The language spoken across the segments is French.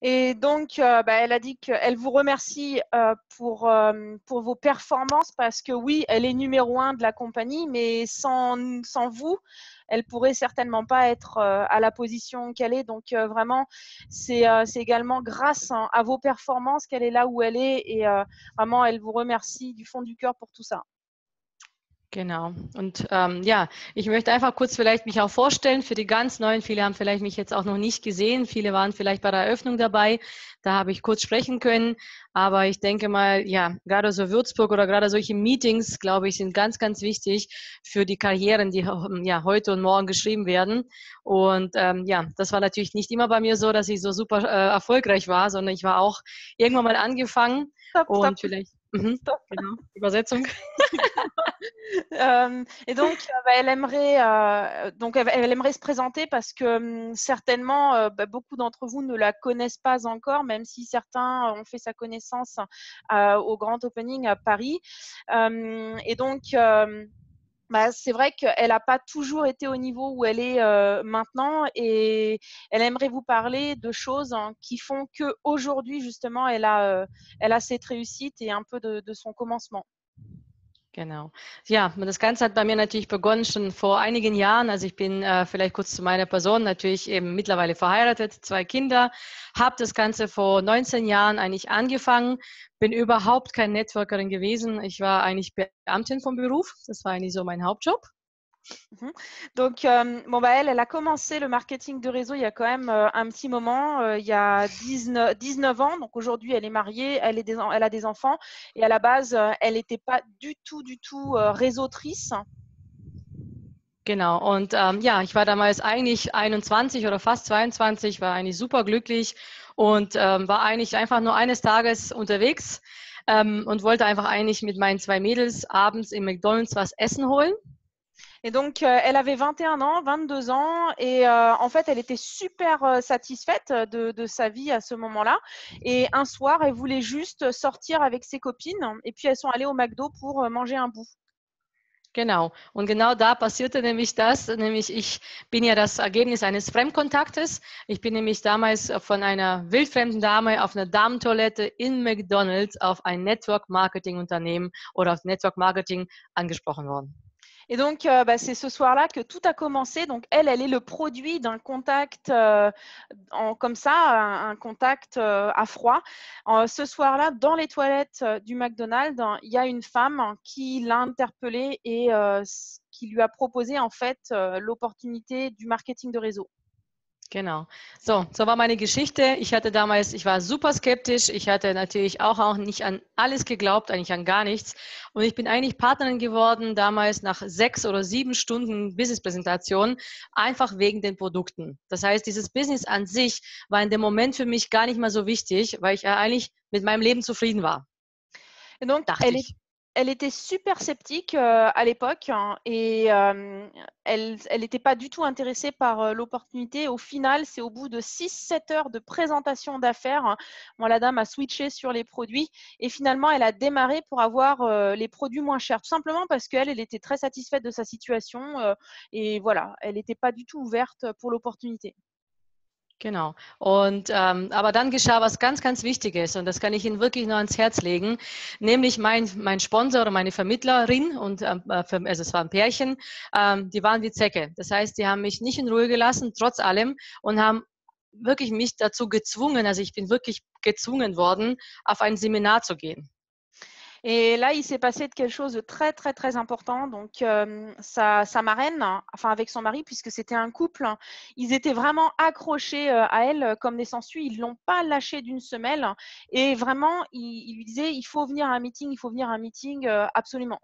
Et donc, elle a dit qu'elle vous remercie pour vos performances parce que oui, elle est numéro un de la compagnie, mais sans vous, elle pourrait certainement pas être à la position qu'elle est. Donc, vraiment, c'est également grâce à vos performances qu'elle est là où elle est. Et vraiment, elle vous remercie du fond du cœur pour tout ça. Genau. Und ja, ich möchte einfach kurz vielleicht mich auch vorstellen für die ganz Neuen. Viele haben vielleicht mich jetzt auch noch nicht gesehen. Viele waren vielleicht bei der Eröffnung dabei. Da habe ich kurz sprechen können. Aber ich denke mal, ja, gerade so Würzburg oder gerade solche Meetings, glaube ich, sind ganz, ganz wichtig für die Karrieren, die ja heute und morgen geschrieben werden. Und ja, das war natürlich nicht immer bei mir so, dass ich so super erfolgreich war, sondern ich war auch irgendwann mal angefangen Stop, stop, und vielleicht, stop. genau, Übersetzung. Et donc, elle aimerait se présenter parce que certainement, beaucoup d'entre vous ne la connaissent pas encore, même si certains ont fait sa connaissance au Grand Opening à Paris. Et donc, c'est vrai qu'elle n'a pas toujours été au niveau où elle est maintenant, et elle aimerait vous parler de choses qui font qu'aujourd'hui, justement, elle a cette réussite et un peu de son commencement. Genau. Ja, das Ganze hat bei mir natürlich begonnen schon vor einigen Jahren. Also ich bin vielleicht kurz zu meiner Person, natürlich eben mittlerweile verheiratet, 2 Kinder, habe das Ganze vor 19 Jahren eigentlich angefangen, bin überhaupt keine Networkerin gewesen. Ich war eigentlich Beamtin vom Beruf. Das war eigentlich so mein Hauptjob. Mhm. Donc, elle a commencé le marketing de réseau il y a quand même un petit moment, il y a 19 ans. Donc, aujourd'hui, elle est mariée, elle a des enfants. Et à la base, elle n'était pas du tout réseautrice. Genau. Und ja, ich war damals eigentlich 21 oder fast 22, war eigentlich super glücklich und war eigentlich einfach nur eines Tages unterwegs und wollte einfach eigentlich mit meinen 2 Mädels abends im McDonald's was essen holen. Et donc, elle avait 21 ans, 22 ans, et en fait, elle était super satisfaite de sa vie à ce moment-là. Et un soir, elle voulait juste sortir avec ses copines, et puis elles sont allées au McDo pour manger un bout. Genau. Und genau da passierte nämlich das, nämlich ich bin ja das Ergebnis eines Fremdkontaktes. Ich bin nämlich damals von einer wildfremden Dame auf einer Damentoilette in McDonald's auf ein Network-Marketing-Unternehmen oder auf Network Marketing angesprochen worden. Et donc, c'est ce soir-là que tout a commencé. Donc, elle est le produit d'un contact comme ça, un contact à froid. Ce soir-là, dans les toilettes du McDonald's, il y a une femme qui l'a interpellée et qui lui a proposé en fait l'opportunité du marketing de réseau. Genau. So war meine Geschichte. Ich war super skeptisch. Ich hatte natürlich auch nicht an alles geglaubt, eigentlich an gar nichts. Und ich bin eigentlich Partnerin geworden damals nach 6 oder 7 Stunden Businesspräsentation, einfach wegen den Produkten. Das heißt, dieses Business an sich war in dem Moment für mich gar nicht mal so wichtig, weil ich ja eigentlich mit meinem Leben zufrieden war, Et donc, dachte ich. elle était super sceptique à l'époque, hein, et elle n'était pas du tout intéressée par l'opportunité. Au final, c'est au bout de 6-7 heures de présentation d'affaires, hein, la dame a switché sur les produits, et finalement, elle a démarré pour avoir les produits moins chers, tout simplement parce elle était très satisfaite de sa situation, et voilà, elle n'était pas du tout ouverte pour l'opportunité. Genau. Und aber dann geschah was ganz, ganz Wichtiges und das kann ich Ihnen wirklich nur ans Herz legen, nämlich mein Sponsor oder meine Vermittlerin und also es war ein Pärchen, die waren wie Zecke. Das heißt, die haben mich nicht in Ruhe gelassen, trotz allem, und haben wirklich mich dazu gezwungen, also ich bin wirklich gezwungen worden, auf ein Seminar zu gehen. Et là, il s'est passé quelque chose de très, très, très important. Donc, sa marraine, enfin avec son mari, puisque c'était un couple, ils étaient vraiment accrochés à elle comme des sangsues. Ils ne l'ont pas lâchée d'une semelle. Et vraiment, il lui disait, il faut venir à un meeting, il faut venir à un meeting, absolument.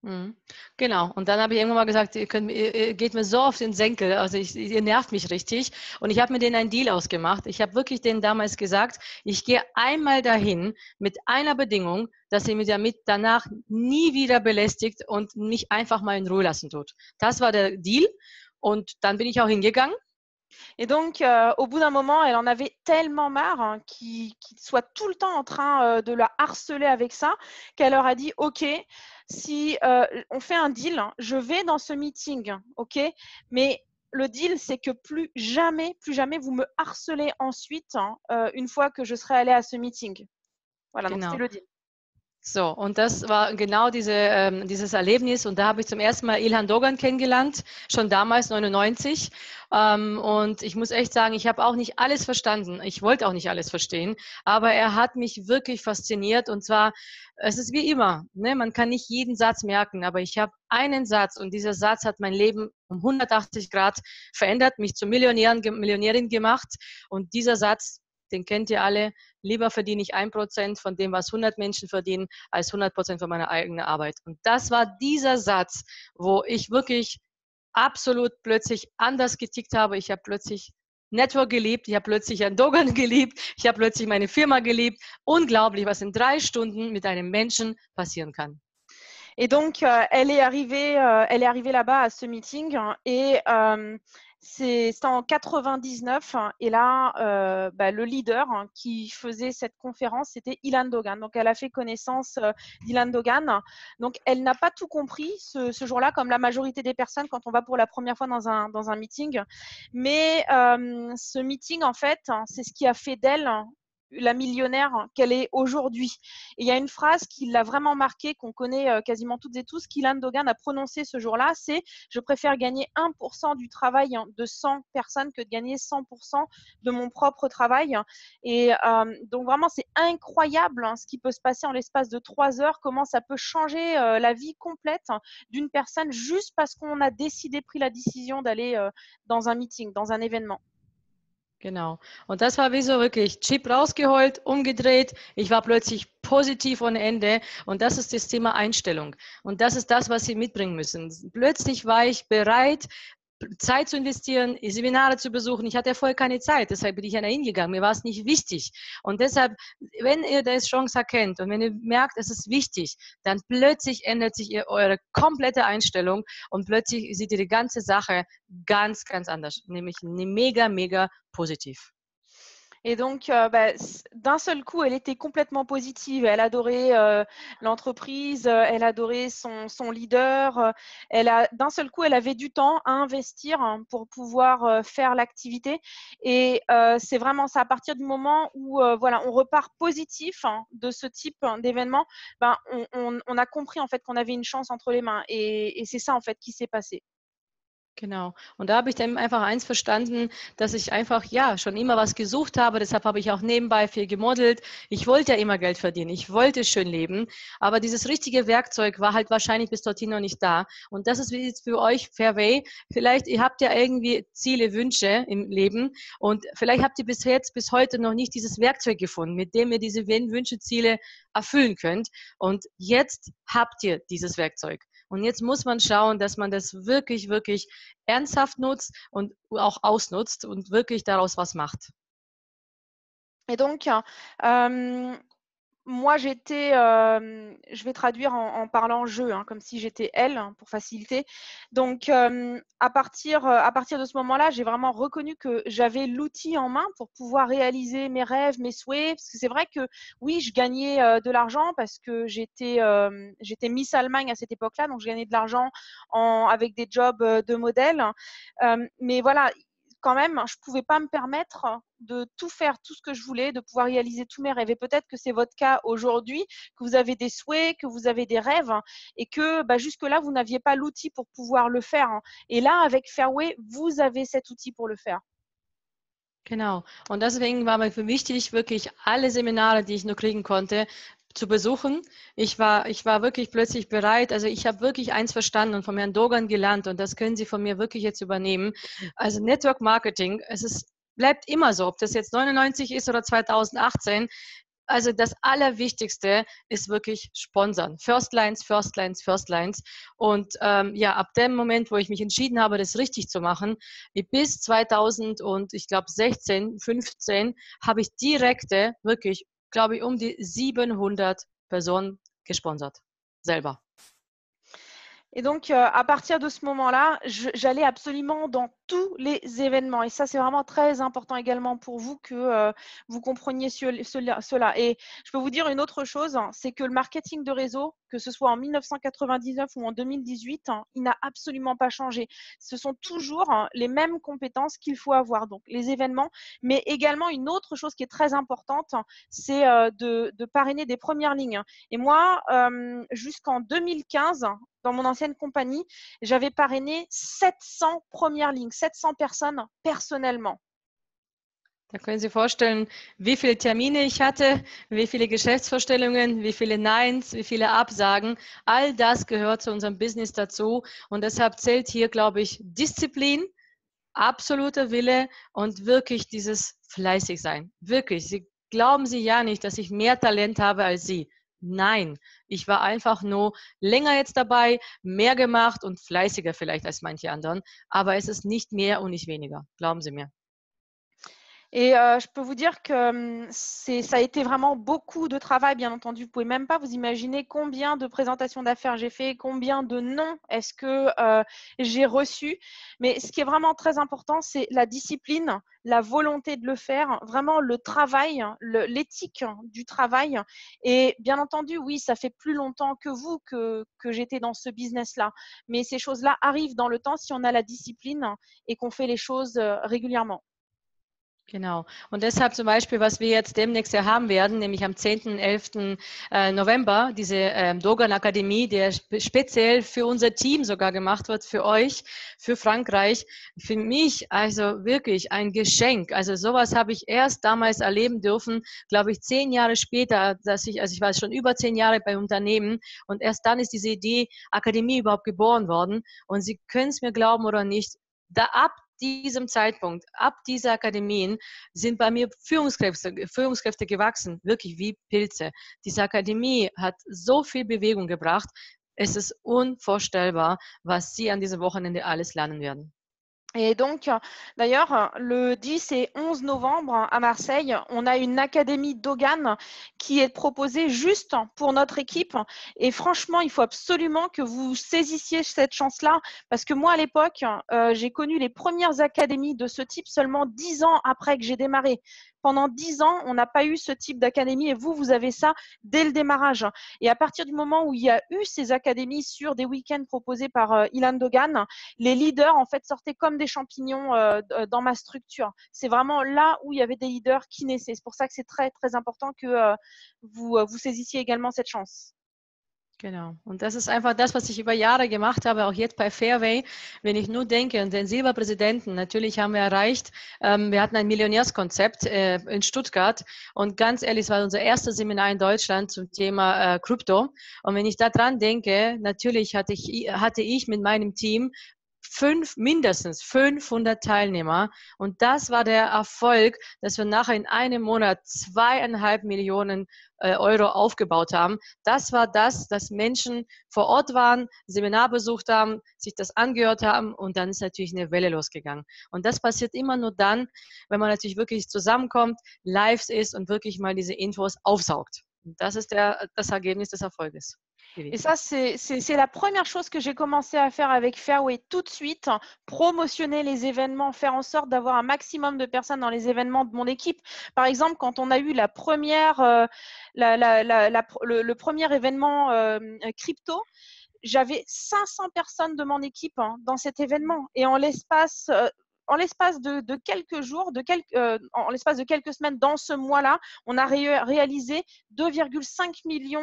Mhm. Genau. Und dann habe ich irgendwann mal gesagt, ihr geht mir so auf den Senkel, also ihr nervt mich richtig. Und ich habe mit denen einen Deal ausgemacht. Ich habe wirklich denen damals gesagt, ich gehe einmal dahin mit einer Bedingung, dass ihr mich damit danach nie wieder belästigt und mich einfach mal in Ruhe lassen tut. Das war der Deal. Und dann bin ich auch hingegangen. Et donc, au bout d'un moment, elle en avait tellement marre, hein, qu'il soit tout le temps en train de la harceler avec ça, qu'elle leur a dit, OK, si on fait un deal, je vais dans ce meeting, OK, mais le deal, c'est que plus jamais vous me harcelez ensuite, une fois que je serai allée à ce meeting. Voilà, donc c'était Genau. le deal. So, und das war genau dieses Erlebnis. Und da habe ich zum ersten Mal Ilhan Dogan kennengelernt, schon damals 99. Und ich muss echt sagen, ich habe auch nicht alles verstanden. Ich wollte auch nicht alles verstehen. Aber er hat mich wirklich fasziniert. Und zwar, es ist wie immer, ne? Man kann nicht jeden Satz merken, aber ich habe einen Satz und dieser Satz hat mein Leben um 180 Grad verändert, mich zur Millionärin gemacht. Und dieser Satz, den kennt ihr alle: Lieber verdiene ich 1% von dem, was 100 Menschen verdienen, als 100% von meiner eigenen Arbeit. Und das war dieser Satz, wo ich wirklich absolut plötzlich anders getickt habe. Ich habe plötzlich Network geliebt, ich habe plötzlich Herrn Dogan geliebt, ich habe plötzlich meine Firma geliebt. Unglaublich, was in 3 Stunden mit einem Menschen passieren kann. Et donc, elle est arrivée là-bas à ce meeting et c'était en 99 et là, le leader qui faisait cette conférence, c'était Ilan Dogan. Donc, elle a fait connaissance d'Ilan Dogan. Donc, elle n'a pas tout compris ce jour-là, comme la majorité des personnes quand on va pour la première fois dans un meeting. Mais ce meeting, en fait, c'est ce qui a fait d'elle la millionnaire qu'elle est aujourd'hui. Et il y a une phrase qui l'a vraiment marquée, qu'on connaît quasiment toutes et tous, qu'Ilan Dogan a prononcée ce jour-là, c'est « Je préfère gagner 1% du travail de 100 personnes que de gagner 100% de mon propre travail ». Et donc vraiment, c'est incroyable ce qui peut se passer en l'espace de 3 heures, comment ça peut changer la vie complète d'une personne juste parce qu'on a pris la décision d'aller dans un meeting, dans un événement. Genau. Und das war wie so wirklich Chip rausgeholt, umgedreht. Ich war plötzlich positiv ohne Ende. Und das ist das Thema Einstellung. Und das ist das, was Sie mitbringen müssen. Plötzlich war ich bereit, Zeit zu investieren, Seminare zu besuchen. Ich hatte vorher keine Zeit, deshalb bin ich ja da hingegangen. Mir war es nicht wichtig. Und deshalb, wenn ihr das Chance erkennt und wenn ihr merkt, es ist wichtig, dann plötzlich ändert sich eure komplette Einstellung und plötzlich sieht ihr die ganze Sache ganz, ganz anders, nämlich mega, mega positiv. Et donc, d'un seul coup, elle était complètement positive. Elle adorait l'entreprise, elle adorait son leader. D'un seul coup, elle avait du temps à investir pour pouvoir faire l'activité. Et c'est vraiment ça. À partir du moment où voilà, on repart positif de ce type d'événement, on a compris en fait qu'on avait une chance entre les mains. Et c'est ça en fait qui s'est passé. Genau. Und da habe ich dann einfach eins verstanden, dass ich einfach, ja, schon immer was gesucht habe. Deshalb habe ich auch nebenbei viel gemodelt. Ich wollte ja immer Geld verdienen. Ich wollte schön leben. Aber dieses richtige Werkzeug war halt wahrscheinlich bis dorthin noch nicht da. Und das ist jetzt für euch Fairway. Vielleicht, ihr habt ja irgendwie Ziele, Wünsche im Leben. Und vielleicht habt ihr bis heute noch nicht dieses Werkzeug gefunden, mit dem ihr diese Wünsche, Ziele erfüllen könnt. Und jetzt habt ihr dieses Werkzeug. Und jetzt muss man schauen, dass man das wirklich, wirklich ernsthaft nutzt und auch ausnutzt und wirklich daraus was macht. Et donc, moi, je vais traduire en parlant jeu, comme si j'étais elle, pour faciliter. Donc, à partir de ce moment-là, j'ai vraiment reconnu que j'avais l'outil en main pour pouvoir réaliser mes rêves, mes souhaits. Parce que c'est vrai que oui, je gagnais de l'argent parce que j'étais Miss Allemagne à cette époque-là, donc je gagnais de l'argent avec des jobs de modèle. Mais voilà, quand même, je ne pouvais pas me permettre de tout faire, tout ce que je voulais, de pouvoir réaliser tous mes rêves. Et peut-être que c'est votre cas aujourd'hui, que vous avez des souhaits, que vous avez des rêves et que jusque-là, vous n'aviez pas l'outil pour pouvoir le faire. Et là, avec Fairway, vous avez cet outil pour le faire. Genau. Und deswegen war mir für wichtig, wirklich alle Seminare, die ich nur kriegen konnte, zu besuchen. Ich war wirklich plötzlich bereit. Also ich habe wirklich eins verstanden und vom Herrn Dogan gelernt und das können Sie von mir wirklich jetzt übernehmen. Also Network Marketing, bleibt immer so, ob das jetzt 99 ist oder 2018. Also das Allerwichtigste ist wirklich Sponsern. First Lines, First Lines, First Lines. Und ab dem Moment, wo ich mich entschieden habe, das richtig zu machen, bis 2000 und ich glaube 16, 15, habe ich direkte, wirklich, glaube ich, um die 700 Personen gesponsert. Selber. Et donc, à partir de ce moment-là, j'allais absolument dans tous les événements. Et ça, c'est vraiment très important également pour vous que vous compreniez cela. Et je peux vous dire une autre chose, hein, c'est que le marketing de réseau, que ce soit en 1999 ou en 2018, hein, il n'a absolument pas changé. Ce sont toujours les mêmes compétences qu'il faut avoir. Donc, les événements, mais également une autre chose qui est très importante, c'est de parrainer des premières lignes. Et moi, jusqu'en 2015, dans mon ancienne compagnie, j'avais parrainé 700 premières lignes, 700 personnes personnellement. Da können Sie sich vorstellen, wie viele Termine ich hatte, wie viele Geschäftsvorstellungen, wie viele Neins, wie viele Absagen. All das gehört zu unserem Business dazu. Und deshalb zählt hier, glaube ich, Disziplin, absoluter Wille und wirklich dieses fleißig sein. Wirklich. Glauben Sie ja nicht, dass ich mehr Talent habe als Sie. Nein, ich war einfach nur länger jetzt dabei, mehr gemacht und fleißiger vielleicht als manche anderen. Aber es ist nicht mehr und nicht weniger. Glauben Sie mir. Et je peux vous dire que ça a été vraiment beaucoup de travail, bien entendu. Vous pouvez même pas vous imaginer combien de présentations d'affaires j'ai fait, combien de noms est-ce que j'ai reçu. Mais ce qui est vraiment très important, c'est la discipline, la volonté de le faire, vraiment le travail, l'éthique du travail. Et bien entendu, oui, ça fait plus longtemps que vous que j'étais dans ce business-là. Mais ces choses-là arrivent dans le temps si on a la discipline et qu'on fait les choses régulièrement. Genau. Und deshalb zum Beispiel, was wir jetzt demnächst ja haben werden, nämlich am 10., 11. November, diese Dogan-Akademie, der speziell für unser Team sogar gemacht wird, für euch, für Frankreich. Für mich also wirklich ein Geschenk. Also sowas habe ich erst damals erleben dürfen, glaube ich, 10 Jahre später, also ich war schon über 10 Jahre bei Unternehmen und erst dann ist diese Idee Akademie überhaupt geboren worden. Und Sie können es mir glauben oder nicht, ab diesem Zeitpunkt, ab dieser Akademien, sind bei mir Führungskräfte gewachsen, wirklich wie Pilze. Diese Akademie hat so viel Bewegung gebracht. Es ist unvorstellbar, was Sie an diesem Wochenende alles lernen werden. Et donc, d'ailleurs, le 10 et 11 novembre à Marseille, on a une académie Dogan qui est proposée juste pour notre équipe. Et franchement, il faut absolument que vous saisissiez cette chance-là, parce que moi, à l'époque, j'ai connu les premières académies de ce type seulement 10 ans après que j'ai démarré. Pendant 10 ans, on n'a pas eu ce type d'académie et vous avez ça dès le démarrage. Et à partir du moment où il y a eu ces académies sur des week-ends proposés par Ilan Dogan, les leaders en fait sortaient comme des champignons dans ma structure. C'est vraiment là où il y avait des leaders qui naissaient. C'est pour ça que c'est très, très important que vous saisissiez également cette chance. Genau. Und das ist einfach das, was ich über Jahre gemacht habe, auch jetzt bei Fairway. Wenn ich nur denke an den Silberpräsidenten, natürlich haben wir erreicht, wir hatten ein Millionärskonzept in Stuttgart und ganz ehrlich, es war unser erstes Seminar in Deutschland zum Thema Krypto. Und wenn ich daran denke, natürlich hatte ich mit meinem Team mindestens 500 Teilnehmer. Und das war der Erfolg, dass wir nachher in einem Monat 2,5 Millionen Euro aufgebaut haben. Das war das, dass Menschen vor Ort waren, Seminar besucht haben, sich das angehört haben und dann ist natürlich eine Welle losgegangen. Und das passiert immer nur dann, wenn man natürlich wirklich zusammenkommt, live ist und wirklich mal diese Infos aufsaugt. Und das ist das Ergebnis des Erfolges. Et ça, c'est la première chose que j'ai commencé à faire avec Fairway tout de suite, promotionner les événements, faire en sorte d'avoir un maximum de personnes dans les événements de mon équipe. Par exemple, quand on a eu la première, le premier événement crypto, j'avais 500 personnes de mon équipe dans cet événement. Et en l'espace de quelques jours, en l'espace de quelques semaines dans ce mois-là, on a réalisé 2,5 millions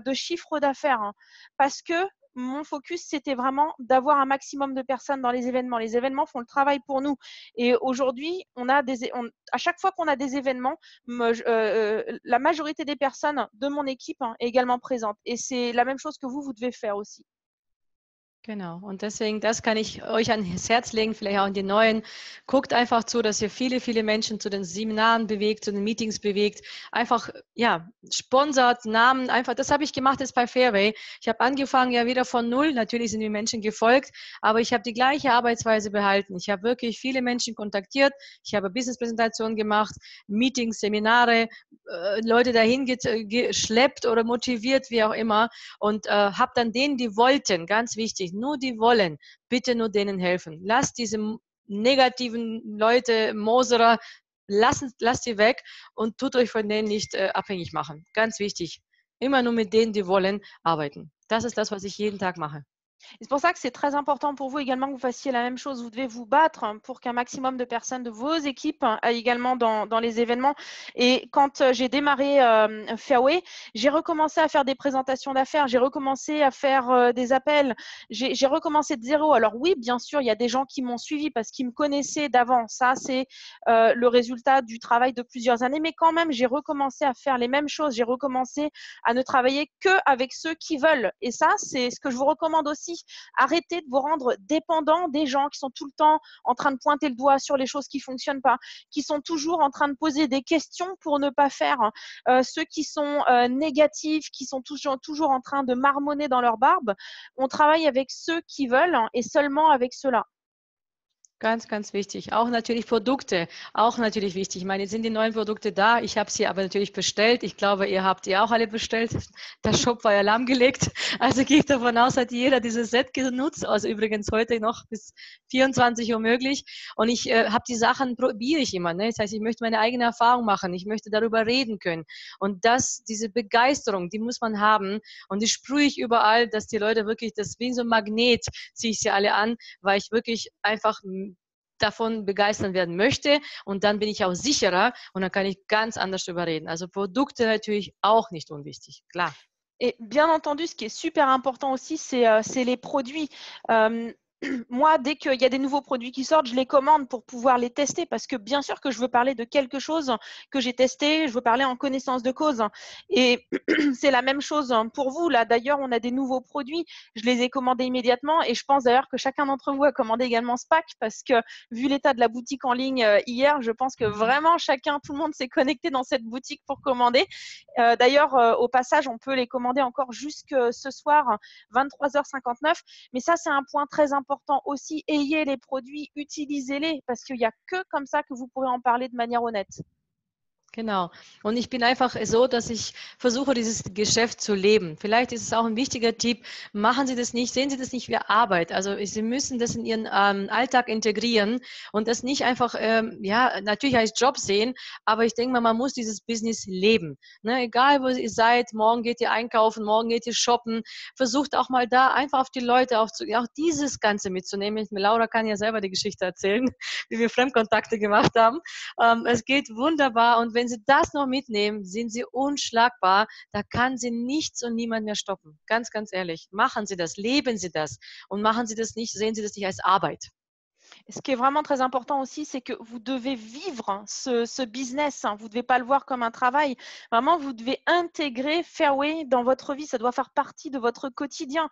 de chiffre d'affaires parce que mon focus, c'était vraiment d'avoir un maximum de personnes dans les événements. Les événements font le travail pour nous. Et aujourd'hui, à chaque fois qu'on a des événements, la majorité des personnes de mon équipe est également présente. Et c'est la même chose que vous devez faire aussi. Genau. Und deswegen, das kann ich euch ans Herz legen, vielleicht auch an die Neuen. Guckt einfach zu, dass ihr viele, viele Menschen zu den Seminaren bewegt, zu den Meetings bewegt. Einfach, ja, sponsert, Namen, einfach, das habe ich gemacht jetzt bei Fairway. Ich habe angefangen ja wieder von null. Natürlich sind die Menschen gefolgt, aber ich habe die gleiche Arbeitsweise behalten. Ich habe wirklich viele Menschen kontaktiert. Ich habe Businesspräsentationen gemacht, Meetings, Seminare, Leute dahin geschleppt oder motiviert, wie auch immer, und habe dann denen, die wollten, ganz wichtig, nur die wollen, bitte nur denen helfen. Lasst diese negativen Leute, Moserer, lasst die weg und tut euch von denen nicht abhängig machen. Ganz wichtig. Immer nur mit denen, die wollen, arbeiten. Das ist das, was ich jeden Tag mache. C'est pour ça que c'est très important pour vous également que vous fassiez la même chose. Vous devez vous battre pour qu'un maximum de personnes de vos équipes aillent également dans les événements. Et quand j'ai démarré Fairway, j'ai recommencé à faire des présentations d'affaires, j'ai recommencé à faire des appels, j'ai recommencé de zéro. Alors oui, bien sûr, il y a des gens qui m'ont suivi parce qu'ils me connaissaient d'avant. Ça, c'est le résultat du travail de plusieurs années. Mais quand même, j'ai recommencé à faire les mêmes choses. J'ai recommencé à ne travailler qu'avec ceux qui veulent. Et ça, c'est ce que je vous recommande aussi. Arrêtez de vous rendre dépendant des gens qui sont tout le temps en train de pointer le doigt sur les choses qui fonctionnent pas, qui sont toujours en train de poser des questions pour ne pas faire, ceux qui sont négatifs, qui sont toujours en train de marmonner dans leur barbe. On travaille avec ceux qui veulent et seulement avec ceux-là. Ganz, ganz wichtig. Auch natürlich Produkte, auch natürlich wichtig. Ich meine, jetzt sind die neuen Produkte da. Ich habe sie aber natürlich bestellt. Ich glaube, ihr habt die auch alle bestellt. Der Shop war ja lahmgelegt. Also gehe ich davon aus, hat jeder dieses Set genutzt. Also übrigens heute noch bis 24 Uhr möglich. Und ich habe die Sachen, probiere ich immer. Ne? Das heißt, ich möchte meine eigene Erfahrung machen. Ich möchte darüber reden können. Und diese Begeisterung, die muss man haben. Und die sprühe ich überall, dass die Leute wirklich, das wie so ein Magnet, ziehe ich sie alle an, weil ich wirklich einfach davon begeistern werden möchte, und dann bin ich auch sicherer und dann kann ich ganz anders darüber reden. Also Produkte natürlich auch nicht unwichtig, klar. Et bien entendu, ce qui est super important aussi, c'est les produits. Moi, dès qu'il y a des nouveaux produits qui sortent, je les commande pour pouvoir les tester parce que bien sûr que je veux parler de quelque chose que j'ai testé, je veux parler en connaissance de cause. Et c'est la même chose pour vous. Là, d'ailleurs, on a des nouveaux produits. Je les ai commandés immédiatement et je pense d'ailleurs que chacun d'entre vous a commandé également ce pack parce que vu l'état de la boutique en ligne hier, je pense que vraiment tout le monde s'est connecté dans cette boutique pour commander. D'ailleurs, au passage, on peut les commander encore jusque ce soir, 23h59. Mais ça, c'est un point très important aussi. Ayez les produits, utilisez-les, parce qu'il n'y a que comme ça que vous pourrez en parler de manière honnête. Genau. Und ich bin einfach so, dass ich versuche, dieses Geschäft zu leben. Vielleicht ist es auch ein wichtiger Tipp, machen Sie das nicht, sehen Sie das nicht wie Arbeit. Also Sie müssen das in Ihren Alltag integrieren und das nicht einfach, ja, natürlich als Job sehen, aber ich denke mal, man muss dieses Business leben. Ne? Egal, wo ihr seid, morgen geht ihr einkaufen, morgen geht ihr shoppen, versucht auch mal da einfach auf die Leute auch dieses Ganze mitzunehmen. Laura kann ja selber die Geschichte erzählen, wie wir Fremdkontakte gemacht haben. Es geht wunderbar, und wenn Sie das noch mitnehmen, sind Sie unschlagbar. Da kann Sie nichts und niemand mehr stoppen. Ganz, ganz ehrlich. Machen Sie das, leben Sie das und machen Sie das nicht, sehen Sie das nicht als Arbeit. Et ce qui est vraiment très important aussi, c'est que vous devez vivre ce business. Vous ne devez pas le voir comme un travail. Vraiment, vous devez intégrer Fairway dans votre vie. Ça doit faire partie de votre quotidien.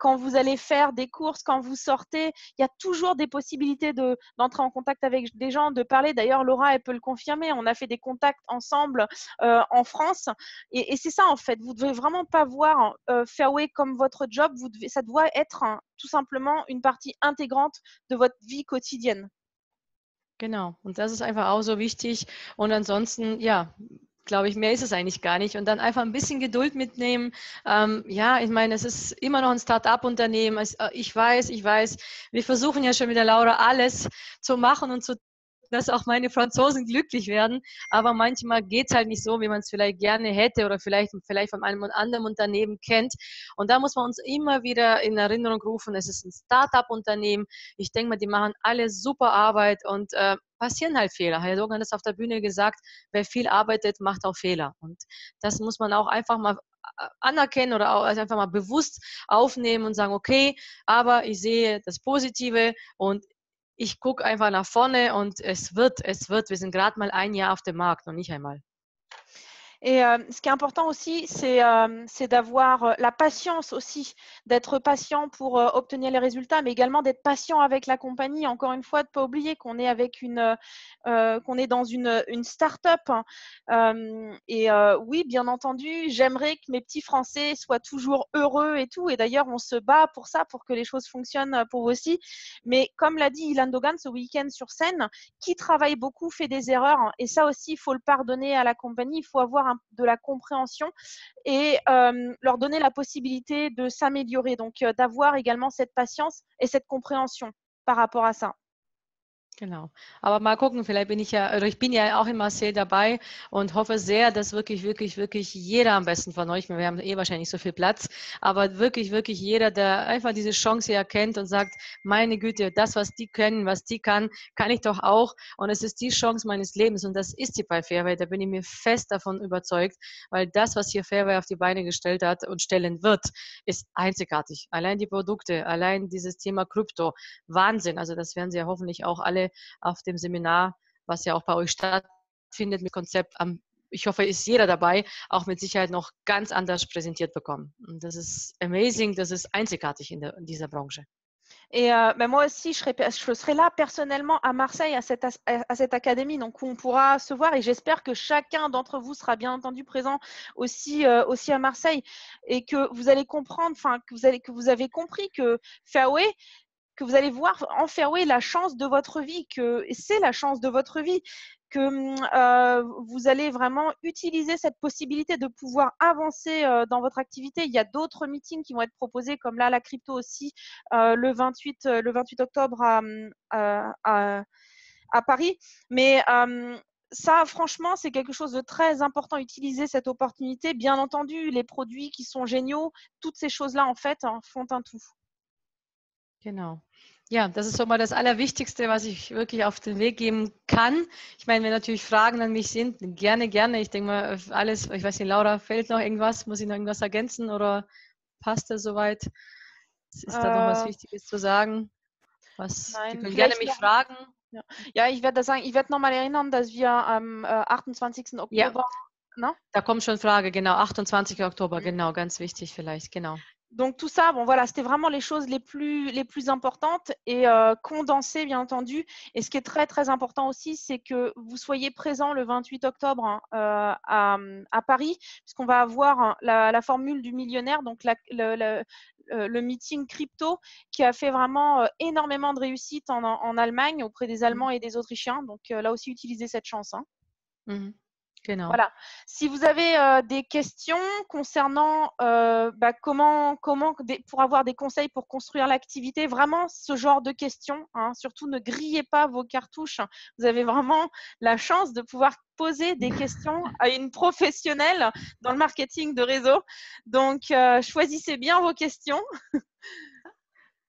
Quand vous allez faire des courses, quand vous sortez, il y a toujours des possibilités d'entrer en contact avec des gens, de parler. D'ailleurs, Laura, elle peut le confirmer. On a fait des contacts ensemble en France. Et c'est ça, en fait. Vous ne devez vraiment pas voir Fairway comme votre job. Ça doit être tout simplement une partie intégrante de votre vie quotidienne. Genau. Und das ist einfach auch so wichtig. Und ansonsten, ja, glaube ich, mehr ist es eigentlich gar nicht. Und dann einfach ein bisschen Geduld mitnehmen. Ja, ich meine, es ist immer noch ein Start-up-Unternehmen. Ich weiß, wir versuchen ja schon mit der Laura alles zu machen und dass auch meine Franzosen glücklich werden. Aber manchmal geht es halt nicht so, wie man es vielleicht gerne hätte oder vielleicht von einem anderen Unternehmen kennt. Und da muss man uns immer wieder in Erinnerung rufen, es ist ein Start-up-Unternehmen. Ich denke mal, die machen alle super Arbeit und passieren halt Fehler. Herr Logan hat es auf der Bühne gesagt, wer viel arbeitet, macht auch Fehler. Und das muss man auch einfach mal anerkennen oder auch einfach mal bewusst aufnehmen und sagen, okay, aber ich sehe das Positive und ich gucke einfach nach vorne und es wird. Wir sind gerade mal ein Jahr auf dem Markt, noch nicht einmal. Et ce qui est important aussi, c'est d'avoir la patience aussi, d'être patient pour obtenir les résultats, mais également d'être patient avec la compagnie. Encore une fois, de ne pas oublier qu'on est avec qu'on est dans une start-up. Et oui, bien entendu, j'aimerais que mes petits Français soient toujours heureux et tout. Et d'ailleurs, on se bat pour ça, pour que les choses fonctionnent pour vous aussi. Mais comme l'a dit Ilan Dogan ce week-end sur scène, qui travaille beaucoup fait des erreurs. Et ça aussi, il faut le pardonner à la compagnie. Il faut avoir de la compréhension et leur donner la possibilité de s'améliorer. Donc, d'avoir également cette patience et cette compréhension par rapport à ça. Genau. Aber mal gucken, vielleicht bin ich ja, oder ich bin ja auch in Marseille dabei und hoffe sehr, dass wirklich jeder am besten von euch, wir haben eh wahrscheinlich so viel Platz, aber wirklich jeder, der einfach diese Chance erkennt und sagt, meine Güte, das, was die können, was die kann ich doch auch. Und es ist die Chance meines Lebens und das ist sie bei Fairway. Da bin ich mir fest davon überzeugt, weil das, was hier Fairway auf die Beine gestellt hat und stellen wird, ist einzigartig. Allein die Produkte, allein dieses Thema Krypto, Wahnsinn. Also das werden Sie ja hoffentlich auch alle auf dem Seminar, was ja auch bei euch stattfindet mit Konzept ich hoffe, ist jeder dabei, auch mit Sicherheit noch ganz anders präsentiert bekommen. Und das ist amazing, das ist einzigartig in dieser Branche. Et moi aussi, je serai là personnellement à Marseille à cette académie, donc où on pourra se voir. Et j'espère que chacun d'entre vous sera bien entendu présent aussi à Marseille et que vous allez comprendre, que vous avez compris que Fairway, que vous allez voir en Fairway la chance de votre vie, que c'est la chance de votre vie, que vous allez vraiment utiliser cette possibilité de pouvoir avancer dans votre activité. Il y a d'autres meetings qui vont être proposés, comme là, la crypto aussi, le 28 octobre à Paris. Mais ça, franchement, c'est quelque chose de très important, utiliser cette opportunité. Bien entendu, les produits qui sont géniaux, toutes ces choses-là, en fait, font un tout. Genau. Ja, das ist so mal das Allerwichtigste, was ich wirklich auf den Weg geben kann. Ich meine, wenn natürlich Fragen an mich sind, gerne, gerne. Ich denke mal, alles, ich weiß nicht, Laura, fehlt noch irgendwas? Muss ich noch irgendwas ergänzen oder passt das soweit? Ist da noch was Wichtiges zu sagen? Die können gerne mich fragen. Ja, ich werde sagen, ich werde nochmal erinnern, dass wir am 28. Oktober, ne? Da kommt schon Frage, genau, 28. Oktober, genau, ganz wichtig vielleicht, genau. Donc tout ça, bon voilà, c'était vraiment les choses les plus importantes et condensées bien entendu. Et ce qui est très très important aussi, c'est que vous soyez présents le 28 octobre à Paris, puisqu'on va avoir la formule du millionnaire, donc le meeting crypto qui a fait vraiment énormément de réussite en Allemagne auprès des Allemands et des Autrichiens. Donc là aussi, utilisez cette chance. Genau. Voilà. Si vous avez des questions concernant pour avoir des conseils pour construire l'activité, vraiment ce genre de questions, surtout ne grillez pas vos cartouches. Vous avez vraiment la chance de pouvoir poser des questions à une professionnelle dans le marketing de réseau. Donc, choisissez bien vos questions.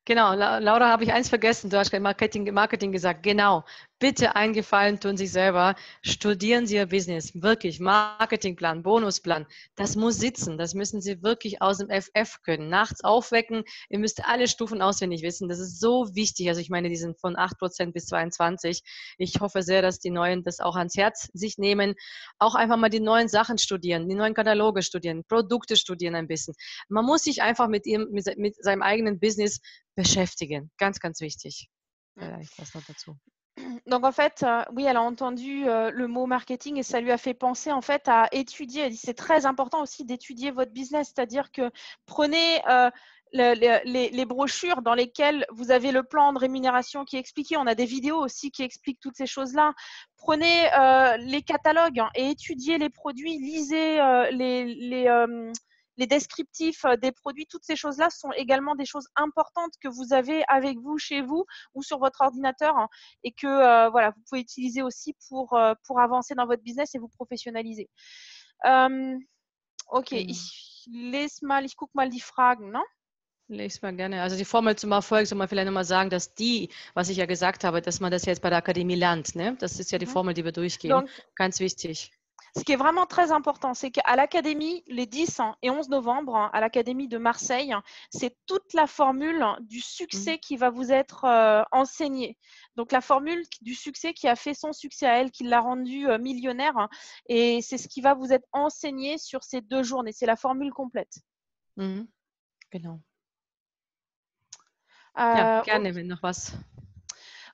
Genau, Laura, habe ich eins vergessen. Du hast gerade Marketing gesagt. Genau. Bitte einen Gefallen tun sich selber. Studieren Sie Ihr Business. Wirklich. Marketingplan, Bonusplan. Das muss sitzen. Das müssen Sie wirklich aus dem FF können. Nachts aufwecken. Ihr müsst alle Stufen auswendig wissen. Das ist so wichtig. Also ich meine, die sind von 8% bis 22%. Ich hoffe sehr, dass die Neuen das auch ans Herz sich nehmen. Auch einfach mal die neuen Sachen studieren, die neuen Kataloge studieren, Produkte studieren ein bisschen. Man muss sich einfach mit seinem eigenen Business beschäftigen. Ganz, ganz wichtig. Vielleicht was noch dazu. Donc en fait, oui, elle a entendu le mot marketing et ça lui a fait penser en fait à étudier. C'est très important aussi d'étudier votre business, c'est-à-dire que prenez les brochures dans lesquelles vous avez le plan de rémunération qui est expliqué. On a des vidéos aussi qui expliquent toutes ces choses-là. Prenez les catalogues et étudiez les produits, lisez les descriptifs des produits, toutes ces choses-là sont également des choses importantes que vous avez avec vous, chez vous ou sur votre ordinateur et que voilà, vous pouvez utiliser aussi pour avancer dans votre business et vous professionnaliser. Okay, ich gucke mal die Fragen, ne? Lese mal gerne. Also die Formel zum Erfolg soll man vielleicht nochmal sagen, dass was ich ja gesagt habe, dass man das jetzt bei der Akademie lernt. Ne? Das ist ja die Formel, die wir durchgehen. Donc, ganz wichtig. Ce qui est vraiment très important, c'est qu'à l'académie, les 10 et 11 novembre, à l'académie de Marseille, c'est toute la formule du succès qui va vous être enseignée. Donc la formule du succès qui a fait son succès à elle, qui l'a rendue millionnaire, et c'est ce qui va vous être enseigné sur ces 2 journées. C'est la formule complète. Genau. Ja, gerne, wenn noch was.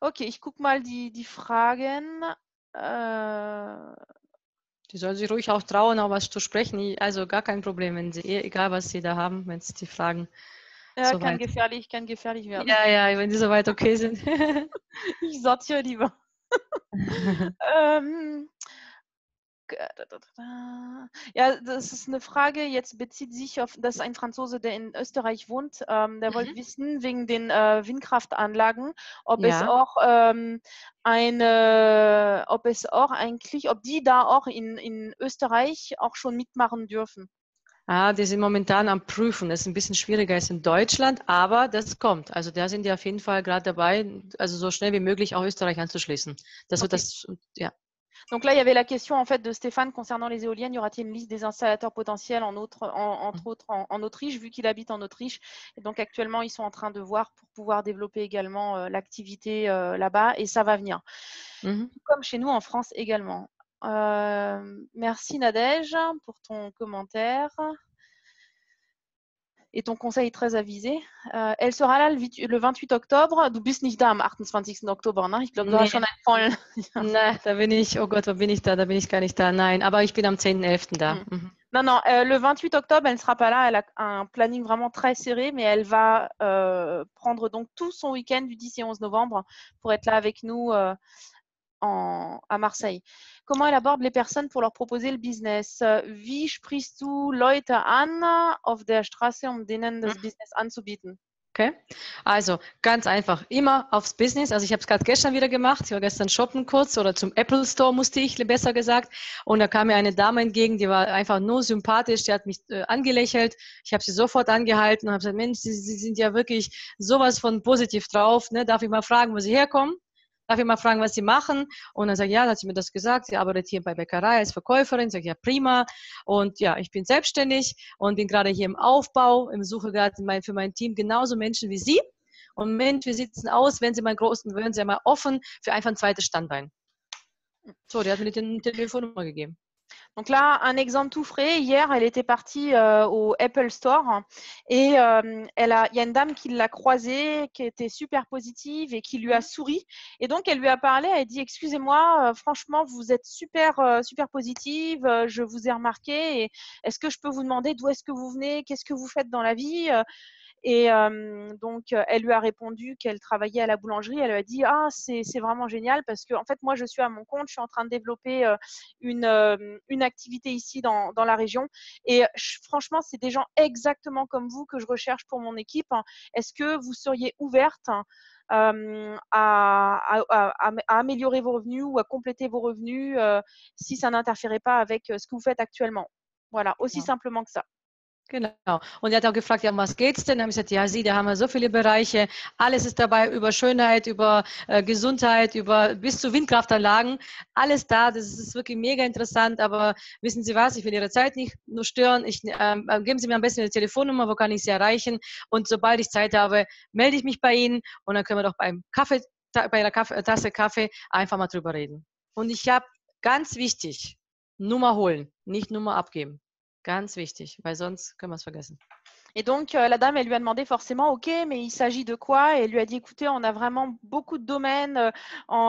Okay, ich gucke mal die Fragen. Die sollen sich ruhig auch trauen, auch was zu sprechen. Also gar kein Problem, wenn sie, egal was sie da haben, wenn es die Fragen Ja, kann soweit. gefährlich werden. Ja, ja, wenn die soweit okay sind. Ich sortiere lieber. Ja, das ist eine Frage, jetzt bezieht sich auf, das ist ein Franzose, der in Österreich wohnt. Der wollte wissen, wegen den Windkraftanlagen, ob es Ja. auch ob die da auch in Österreich auch schon mitmachen dürfen. Ah, die sind momentan am Prüfen. Das ist ein bisschen schwieriger als in Deutschland, aber das kommt. Also da sind die auf jeden Fall gerade dabei, also so schnell wie möglich auch Österreich anzuschließen. Das wird Okay. das, ja. Donc là, il y avait la question en fait de Stéphane concernant les éoliennes. Y aura-t-il une liste des installateurs potentiels, entre autres en Autriche, vu qu'il habite en Autriche. Et donc actuellement, ils sont en train de voir pour pouvoir développer également l'activité là-bas, et ça va venir. Comme chez nous en France également. Merci Nadège pour ton commentaire et ton conseil très avisé. Elle sera là le 28 Oktober. Du bist nicht da am 28. Oktober, ne? Ich glaube, du hast schon einen vollen. Na, da bin ich, oh Gott, wo bin ich da? Da bin ich gar nicht da. Nein, aber ich bin am 10.11. da. Non, non, le 28 octobre, elle ne sera pas là. Elle a un planning vraiment très serré, mais elle va prendre donc tout son week-end du 10 et 11 novembre pour être là avec nous à Marseille. Comment elle aborde les personnes pour leur proposer le business? Wie sprichst du Leute an auf der Straße, um denen das Business anzubieten? Okay, also ganz einfach, immer aufs Business. Also ich habe es gerade gestern wieder gemacht. Ich war gestern shoppen kurz oder zum Apple Store musste ich, besser gesagt. Und da kam mir eine Dame entgegen, die war einfach nur sympathisch. Die hat mich angelächelt. Ich habe sie sofort angehalten und habe gesagt, Mensch, Sie sind ja wirklich sowas von positiv drauf. Ne? Darf ich mal fragen, wo Sie herkommen? Darf ich mal fragen, was Sie machen? Und dann sage ich, ja, dann hat sie mir das gesagt. Sie arbeitet hier bei Bäckerei als Verkäuferin. Sage ich, ja, prima. Und ja, ich bin selbstständig und bin gerade hier im Aufbau. Ich suche gerade für mein Team genauso Menschen wie Sie. Und Mensch, wir sitzen aus, wenn Sie wären Sie mal offen für einfach ein zweites Standbein. So, der hat mir die Telefonnummer gegeben. Donc là, un exemple tout frais. Hier, elle était partie au Apple Store et il y a une dame qui l'a croisée, qui était super positive et qui lui a souri. Et donc, elle lui a parlé. Elle a dit, excusez-moi, franchement, vous êtes super positive. Je vous ai remarqué. Et est-ce que je peux vous demander d'où est-ce que vous venez? Qu'est-ce que vous faites dans la vie? Et donc, elle lui a répondu qu'elle travaillait à la boulangerie. Elle lui a dit, ah, c'est vraiment génial parce que, en fait, moi, je suis à mon compte. Je suis en train de développer une activité ici dans la région. Et franchement, c'est des gens exactement comme vous que je recherche pour mon équipe. Est-ce que vous seriez ouverte à améliorer vos revenus ou à compléter vos revenus si ça n'interférait pas avec ce que vous faites actuellement? Voilà, aussi simplement que ça. Genau. Und er hat auch gefragt, ja, um was geht's denn? Dann habe ich gesagt, ja, da haben wir so viele Bereiche. Alles ist dabei, über Schönheit, über Gesundheit, bis zu Windkraftanlagen. Alles da. Das ist wirklich mega interessant. Aber wissen Sie was? Ich will Ihre Zeit nicht nur stören. Geben Sie mir am besten eine Telefonnummer, wo kann ich Sie erreichen? Und sobald ich Zeit habe, melde ich mich bei Ihnen. Und dann können wir doch bei einer Tasse Kaffee einfach mal drüber reden. Und ich habe ganz wichtig, Nummer holen, nicht Nummer abgeben. Ganz wichtig, weil sonst können wir es vergessen. Et donc, la dame, elle lui a demandé forcément, OK, mais il s'agit de quoi? Et elle lui a dit, écoutez, on a vraiment beaucoup de domaines.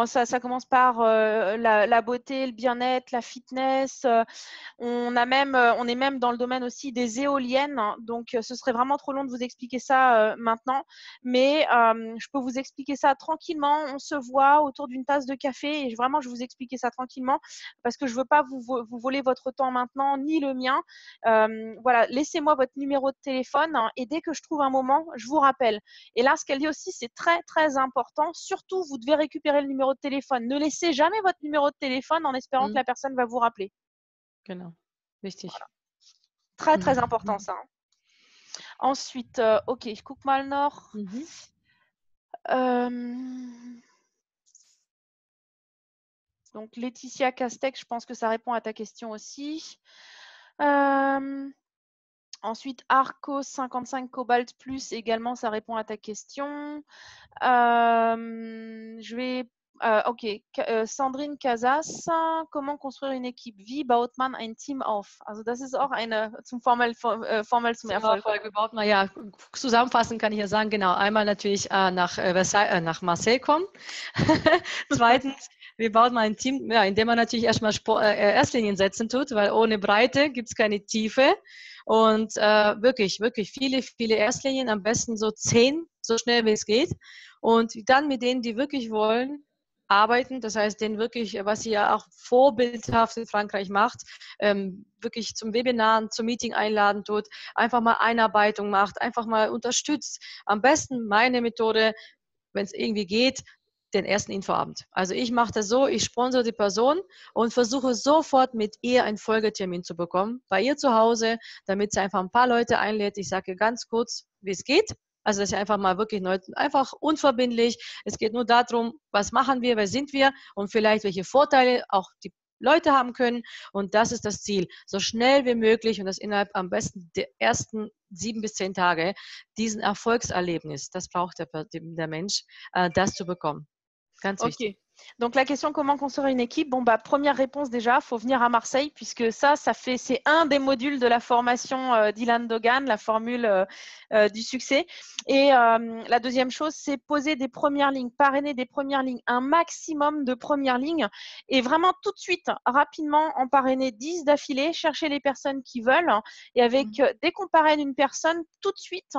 Ça commence par la beauté, le bien-être, la fitness. On est même dans le domaine aussi des éoliennes. Donc, ce serait vraiment trop long de vous expliquer ça maintenant. Mais je peux vous expliquer ça tranquillement. On se voit autour d'une tasse de café. Et vraiment, je vais vous expliquer ça tranquillement parce que je ne veux pas vous voler votre temps maintenant, ni le mien. Voilà, laissez-moi votre numéro de téléphone et dès que je trouve un moment, je vous rappelle. Et là, ce qu'elle dit aussi, c'est très, très important. Surtout, vous devez récupérer le numéro de téléphone. Ne laissez jamais votre numéro de téléphone en espérant que la personne va vous rappeler. Genau, wichtig. Voilà. Très, très important ça. Ensuite, OK, ich guck mal noch. Donc, Laetitia Castec, je pense que ça répond à ta question aussi. Ensuite, Arco 55 Cobalt Plus, également, ça répond à ta question. Ok, Sandrine Casas, comment construire une équipe? Wie baut man ein Team auf? Also das ist auch eine Formel zum Erfolg. Wie baut man, ja, zusammenfassend kann ich ja sagen, genau, einmal natürlich nach Marseille kommen. Zweitens, wie baut man ein Team? Ja, indem man natürlich erstmal Erstlinien setzen tut, weil ohne Breite gibt es keine Tiefe. Und wirklich, wirklich viele Erstlinien, am besten so 10, so schnell wie es geht. Und dann mit denen, die wirklich wollen, arbeiten. Das heißt, denen wirklich, was sie ja auch vorbildhaft in Frankreich macht, wirklich zum Webinar, zum Meeting einladen tut, einfach mal Einarbeitung macht, einfach mal unterstützt. Am besten meine Methode, wenn es irgendwie geht, den ersten Infoabend. Also ich mache das so, ich sponsere die Person und versuche sofort mit ihr einen Folgetermin zu bekommen, bei ihr zu Hause, damit sie einfach ein paar Leute einlädt. Ich sage ganz kurz, wie es geht. Also dass ich einfach mal wirklich einfach unverbindlich. Es geht nur darum, was machen wir, wer sind wir und vielleicht welche Vorteile auch die Leute haben können. Und das ist das Ziel. So schnell wie möglich und das innerhalb am besten der ersten 7 bis 10 Tage diesen Erfolgserlebnis. Das braucht der Mensch, das zu bekommen. Ganz wichtig. Donc la question comment construire une équipe, bon bah première réponse déjà, faut venir à Marseille puisque c'est un des modules de la formation d'Ilan Dogan, la formule du succès. Et la deuxième chose, c'est poser des premières lignes, parrainer des premières lignes, un maximum de premières lignes et vraiment tout de suite, rapidement en parrainer 10 d'affilée, chercher les personnes qui veulent et avec dès qu'on parraine une personne, tout de suite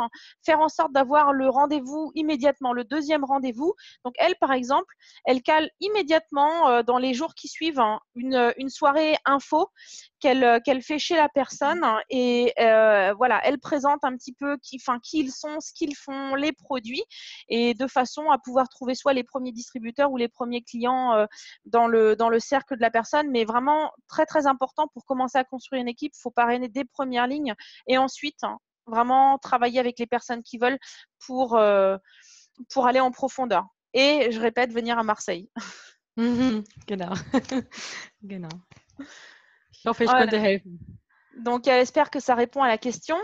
faire en sorte d'avoir le rendez-vous immédiatement, le deuxième rendez-vous. Donc elle par exemple, elle cale immédiatement dans les jours qui suivent une soirée info qu'elle fait chez la personne et voilà, elle présente un petit peu qui ils sont, ce qu'ils font, les produits et de façon à pouvoir trouver soit les premiers distributeurs ou les premiers clients dans le cercle de la personne, mais vraiment très très important pour commencer à construire une équipe, il faut parrainer des premières lignes et ensuite vraiment travailler avec les personnes qui veulent pour aller en profondeur. Et je répète, venir à Marseille. Genau. Genau. Ich hoffe, ich konnte helfen. Donc, elle espère que ça répond à la question.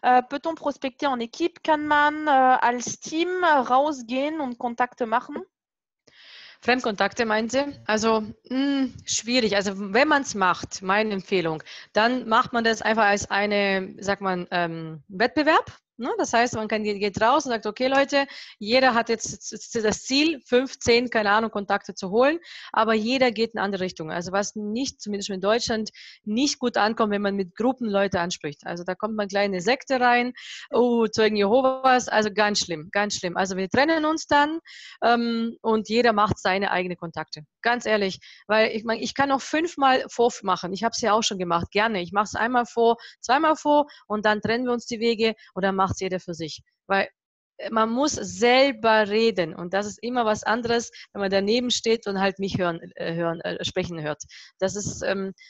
Peut-on prospecter en équipe? Kann man als Team rausgehen und Kontakte machen? Fremdkontakte meinen Sie? Also schwierig. Also wenn man es macht, meine Empfehlung, dann macht man das einfach als Wettbewerb. Ne? Das heißt, man geht raus und sagt, okay Leute, jeder hat jetzt das Ziel, 5, 10, keine Ahnung, Kontakte zu holen, aber jeder geht in eine andere Richtung. Also was nicht, zumindest in Deutschland, nicht gut ankommt, wenn man mit Gruppen Leute anspricht. Also da kommt man gleich in eine Sekte rein, Zeugen Jehovas, also ganz schlimm, ganz schlimm. Also wir trennen uns dann und jeder macht seine eigenen Kontakte. Ganz ehrlich, weil ich kann auch 5-mal vormachen. Ich habe es ja auch schon gemacht, gerne. Ich mache es einmal vor, 2-mal vor und dann trennen wir uns die Wege und dann macht es jeder für sich. Weil man muss selber reden und das ist immer was anderes, wenn man daneben steht und halt mich sprechen hört. Das ist,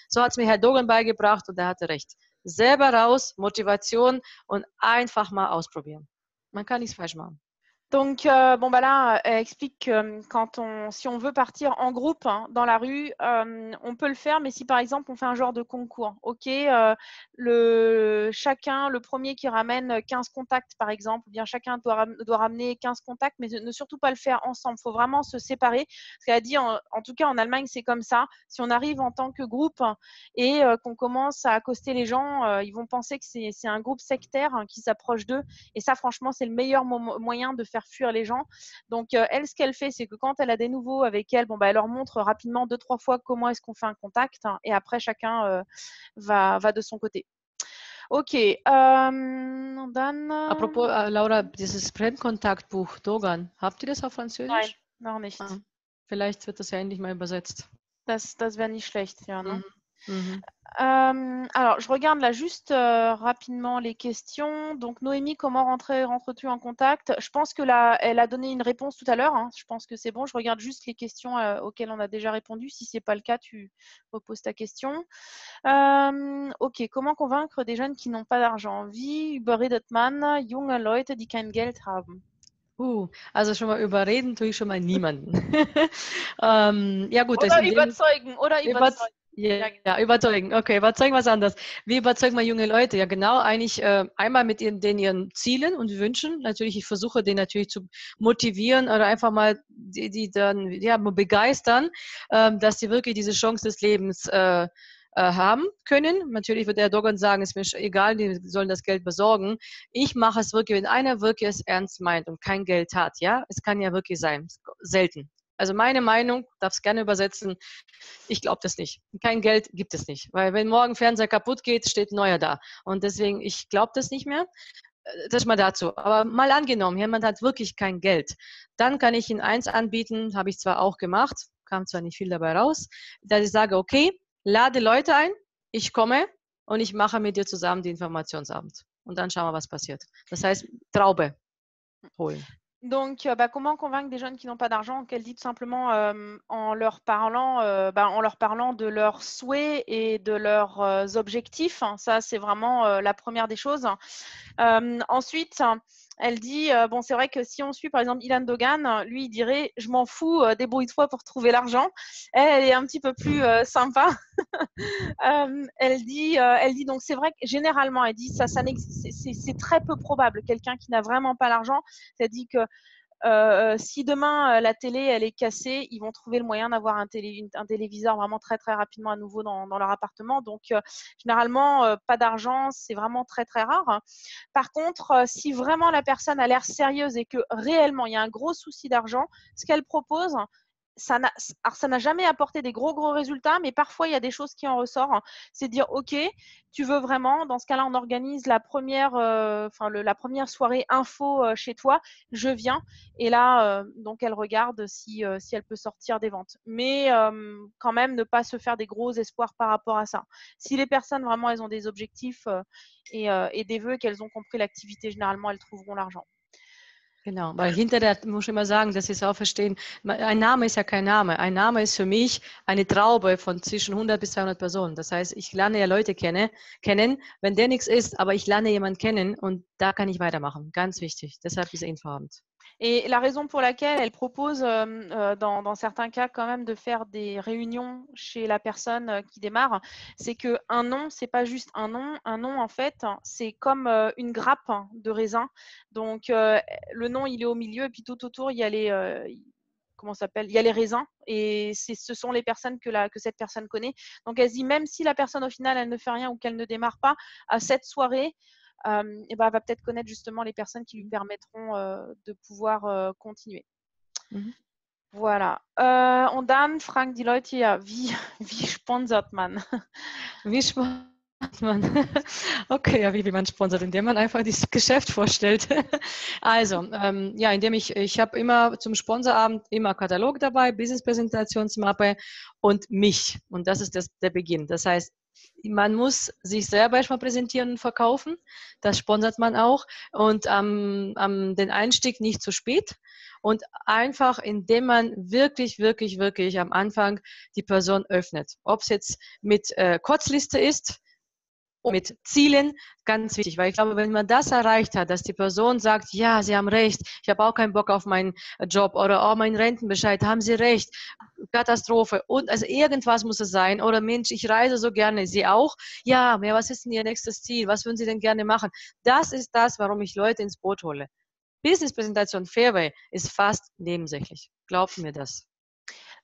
so hat es mir Herr Dogan beigebracht und er hatte recht. Selber raus, Motivation und einfach mal ausprobieren. Man kann nichts falsch machen. Donc, bon, bah là, elle explique que si on veut partir en groupe dans la rue, on peut le faire, mais si par exemple on fait un genre de concours, ok, chacun, le premier qui ramène 15 contacts par exemple, ou bien chacun doit ramener 15 contacts, mais ne surtout pas le faire ensemble, il faut vraiment se séparer. Parce qu'elle a dit, en tout cas en Allemagne, c'est comme ça. Si on arrive en tant que groupe et qu'on commence à accoster les gens, ils vont penser que c'est un groupe sectaire qui s'approche d'eux. Et ça, franchement, c'est le meilleur moyen de faire fuir les gens. Donc, elle, ce qu'elle fait, c'est que quand elle a des nouveaux avec elle, bon, bah, elle leur montre rapidement 2-3 fois comment est-ce qu'on fait un contact et après, chacun va de son côté. Okay, dann. Apropos, Laura, dieses Fremdkontaktbuch Dogan, habt ihr das auf Französisch? Nein, noch nicht. Vielleicht wird das ja endlich mal übersetzt. Das wäre nicht schlecht, ja. Ne? Mhm. Alors, je regarde là juste rapidement les questions. Donc, Noémie, comment rentres-tu en contact? Je pense que là, elle a donné une réponse tout à l'heure. Hein. Je pense que c'est bon. Je regarde juste les questions auxquelles on a déjà répondu. Si ce n'est pas le cas, tu reposes ta question. Ok, comment convaincre des jeunes qui n'ont pas d'argent? Wie überredet man junge Leute, die kein Geld haben? Also schon mal überreden tue ich schon mal niemanden. Ja gut, das Oder in dem überzeugen, oder überzeugen. Ja, Ja, genau. ja, überzeugen. Okay, überzeugen was anderes. Wie überzeugen wir junge Leute? Ja, genau, eigentlich einmal mit ihren Zielen und Wünschen. Natürlich, ich versuche den natürlich zu motivieren oder einfach mal die dann ja begeistern, dass sie wirklich diese Chance des Lebens haben können. Natürlich wird der Dogon sagen, ist mir egal, die sollen das Geld besorgen. Ich mache es wirklich, wenn einer wirklich es ernst meint und kein Geld hat, ja, es kann ja wirklich sein, selten. Also meine Meinung, darf es gerne übersetzen, ich glaube das nicht. Kein Geld gibt es nicht. Weil wenn morgen Fernseher kaputt geht, steht ein neuer da. Und deswegen, ich glaube das nicht mehr. Das mal dazu. Aber mal angenommen, jemand hat wirklich kein Geld. Dann kann ich ihm eins anbieten, habe ich zwar auch gemacht, kam zwar nicht viel dabei raus, dass ich sage, okay, lade Leute ein, ich komme und ich mache mit dir zusammen die Informationsabend. Und dann schauen wir, was passiert. Das heißt, Traube holen. Donc, comment convaincre des jeunes qui n'ont pas d'argent? Qu'elle dit tout simplement en leur parlant de leurs souhaits et de leurs objectifs. Ça, c'est vraiment la première des choses. Ensuite, elle dit, bon, c'est vrai que si on suit par exemple Ilan Dogan, lui, il dirait, je m'en fous, débrouille-toi pour trouver l'argent. Elle est un petit peu plus sympa. Elle dit donc c'est vrai que généralement, elle dit ça c'est très peu probable. Quelqu'un qui n'a vraiment pas l'argent, elle dit que si demain la télé elle est cassée, ils vont trouver le moyen d'avoir un téléviseur vraiment très très rapidement à nouveau dans leur appartement. Donc généralement pas d'argent, c'est vraiment très très rare. Par contre, si vraiment la personne a l'air sérieuse et que réellement il y a un gros souci d'argent, ce qu'elle propose, ça n'a jamais apporté des gros résultats, mais parfois il y a des choses qui en ressortent. C'est dire, ok, tu veux vraiment, dans ce cas-là, on organise la première soirée info chez toi, je viens. Et là, donc elle regarde si elle peut sortir des ventes. Mais quand même, ne pas se faire des gros espoirs par rapport à ça. Si les personnes vraiment, elles ont des objectifs et des vœux, qu'elles ont compris l'activité, généralement, elles trouveront l'argent. Genau, weil hinter der, muss ich immer sagen, dass Sie es auch verstehen, ein Name ist ja kein Name. Ein Name ist für mich eine Traube von zwischen 100 bis 200 Personen. Das heißt, ich lerne ja Leute kennen, wenn der nichts ist, aber ich lerne jemanden kennen und da kann ich weitermachen. Ganz wichtig. Deshalb diese Infoabend. Et la raison pour laquelle elle propose, dans certains cas, quand même, de faire des réunions chez la personne qui démarre, c'est qu'un nom, c'est pas juste un nom. Un nom, en fait, c'est comme une grappe de raisin. Donc, le nom, il est au milieu, et puis tout autour, il y a comment ça s'appelle? Il y a les raisins, et ce sont les personnes que cette personne connaît. Donc, elle se dit, même si la personne, au final, elle ne fait rien ou qu'elle ne démarre pas, à cette soirée, elle va peut-être connaître justement les personnes qui lui permettront de pouvoir continuer. Mhm. Voilà. Und dann fragen die Leute ja, wie sponsert man? Wie sponsert man? Okay, ja, wie man sponsert, indem man einfach das Geschäft vorstellt. Also, ja, indem ich habe immer zum Sponsorabend immer Katalog dabei, Business-Präsentationsmappe und mich. Und das ist der Beginn. Das heißt, man muss sich selber erstmal präsentieren und verkaufen. Das sponsert man auch. Und den Einstieg nicht zu spät. Und einfach, indem man wirklich am Anfang die Person öffnet. Ob es jetzt mit Kurzliste ist, mit Zielen, ganz wichtig, weil ich glaube, wenn man das erreicht hat, dass die Person sagt, ja, Sie haben recht, ich habe auch keinen Bock auf meinen Job oder oh, mein Rentenbescheid, haben Sie recht, Katastrophe und also irgendwas muss es sein oder Mensch, ich reise so gerne, Sie auch? Ja, was ist denn Ihr nächstes Ziel? Was würden Sie denn gerne machen? Das ist das, warum ich Leute ins Boot hole. Business-Präsentation Fairway ist fast nebensächlich. Glaubt mir das.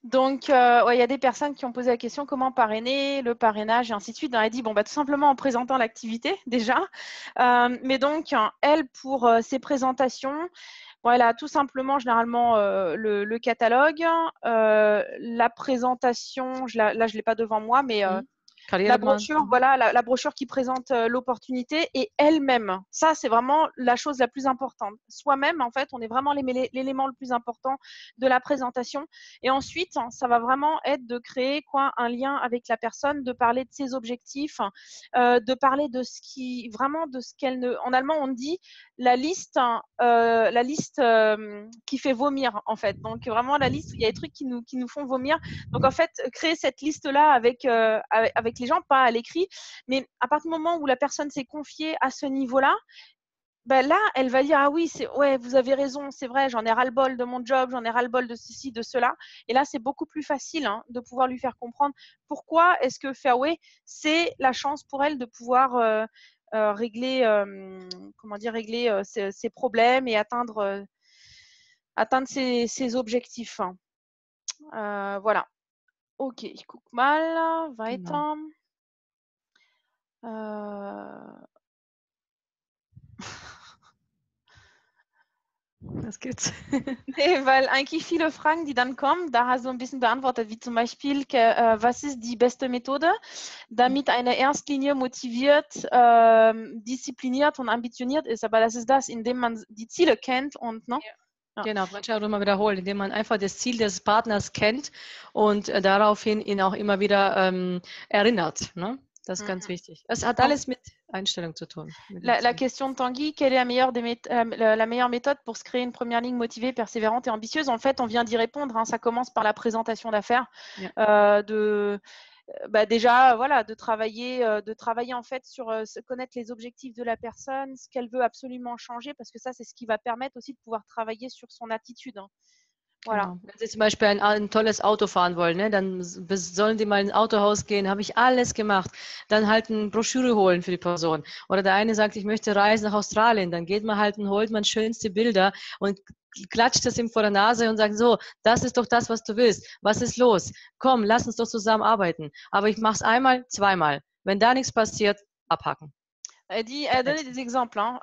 Donc, ouais, il y a des personnes qui ont posé la question comment parrainer, le parrainage et ainsi de suite. Elle dit bon, bah, tout simplement en présentant l'activité déjà. Mais donc, elle, pour ses présentations, bon, elle a tout simplement généralement le catalogue, la présentation, là je ne l'ai pas devant moi, mais la brochure, voilà, la brochure qui présente l'opportunité et elle-même. Ça, c'est vraiment la chose la plus importante. Soi-même, en fait, on est vraiment l'élément le plus important de la présentation. Et ensuite, ça va vraiment être de créer un lien avec la personne, de parler de ses objectifs, de parler de ce qu'elle ne. En allemand, on dit la liste qui fait vomir, en fait. Donc vraiment la liste où il y a des trucs qui nous font vomir. Donc en fait, créer cette liste-là avec les gens, pas à l'écrit, mais à partir du moment où la personne s'est confiée à ce niveau-là, ben là, elle va dire, ah oui, ouais, vous avez raison, c'est vrai, j'en ai ras-le-bol de mon job, j'en ai ras-le-bol de ceci, de cela. Et là, c'est beaucoup plus facile hein, de pouvoir lui faire comprendre pourquoi est-ce que Fairway, c'est la chance pour elle de pouvoir régler, comment dire, régler ses problèmes et atteindre ses objectifs. Hein. Voilà. Ok, ich guck mal, Genau. weiter. Äh, Was gibt's? Nee, weil eigentlich viele Fragen, die dann kommen, da hast du ein bisschen beantwortet, wie zum Beispiel, was ist die beste Methode, damit eine Erstlinie motiviert, diszipliniert und ambitioniert ist. Aber das ist das, indem man die Ziele kennt und, ne? Ja. Genau, Freundschaft immer wiederholen, indem man einfach das Ziel des Partners kennt und daraufhin ihn auch immer wieder erinnert. Ne? Das ist ganz wichtig. Es hat Donc, alles mit Einstellung zu tun. la question de Tanguy, quelle est la meilleure méthode pour se créer une première ligne motivée, persévérante et ambitieuse? En fait, on vient d'y répondre. Hein, ça commence par la présentation d'affaires, déjà, voilà, de travailler en fait sur connaître les objectifs de la personne, ce qu'elle veut absolument changer, parce que ça, c'est ce qui va permettre aussi de pouvoir travailler sur son attitude. Hein. Voilà. Genau. Wenn Sie zum Beispiel ein tolles Auto fahren wollen, ne, dann sollen Sie mal ins Autohaus gehen, habe ich alles gemacht. Dann halt eine Broschüre holen für die Person. Oder der eine sagt, ich möchte reisen nach Australien, dann geht man halt und holt man schönste Bilder und klatscht es ihm vor der Nase und sagt, so, das ist doch das, was du willst. Was ist los? Komm, lass uns doch zusammen arbeiten. Aber ich mache es einmal, zweimal. Wenn da nichts passiert, abhaken. Elle a donné des exemples. Hein.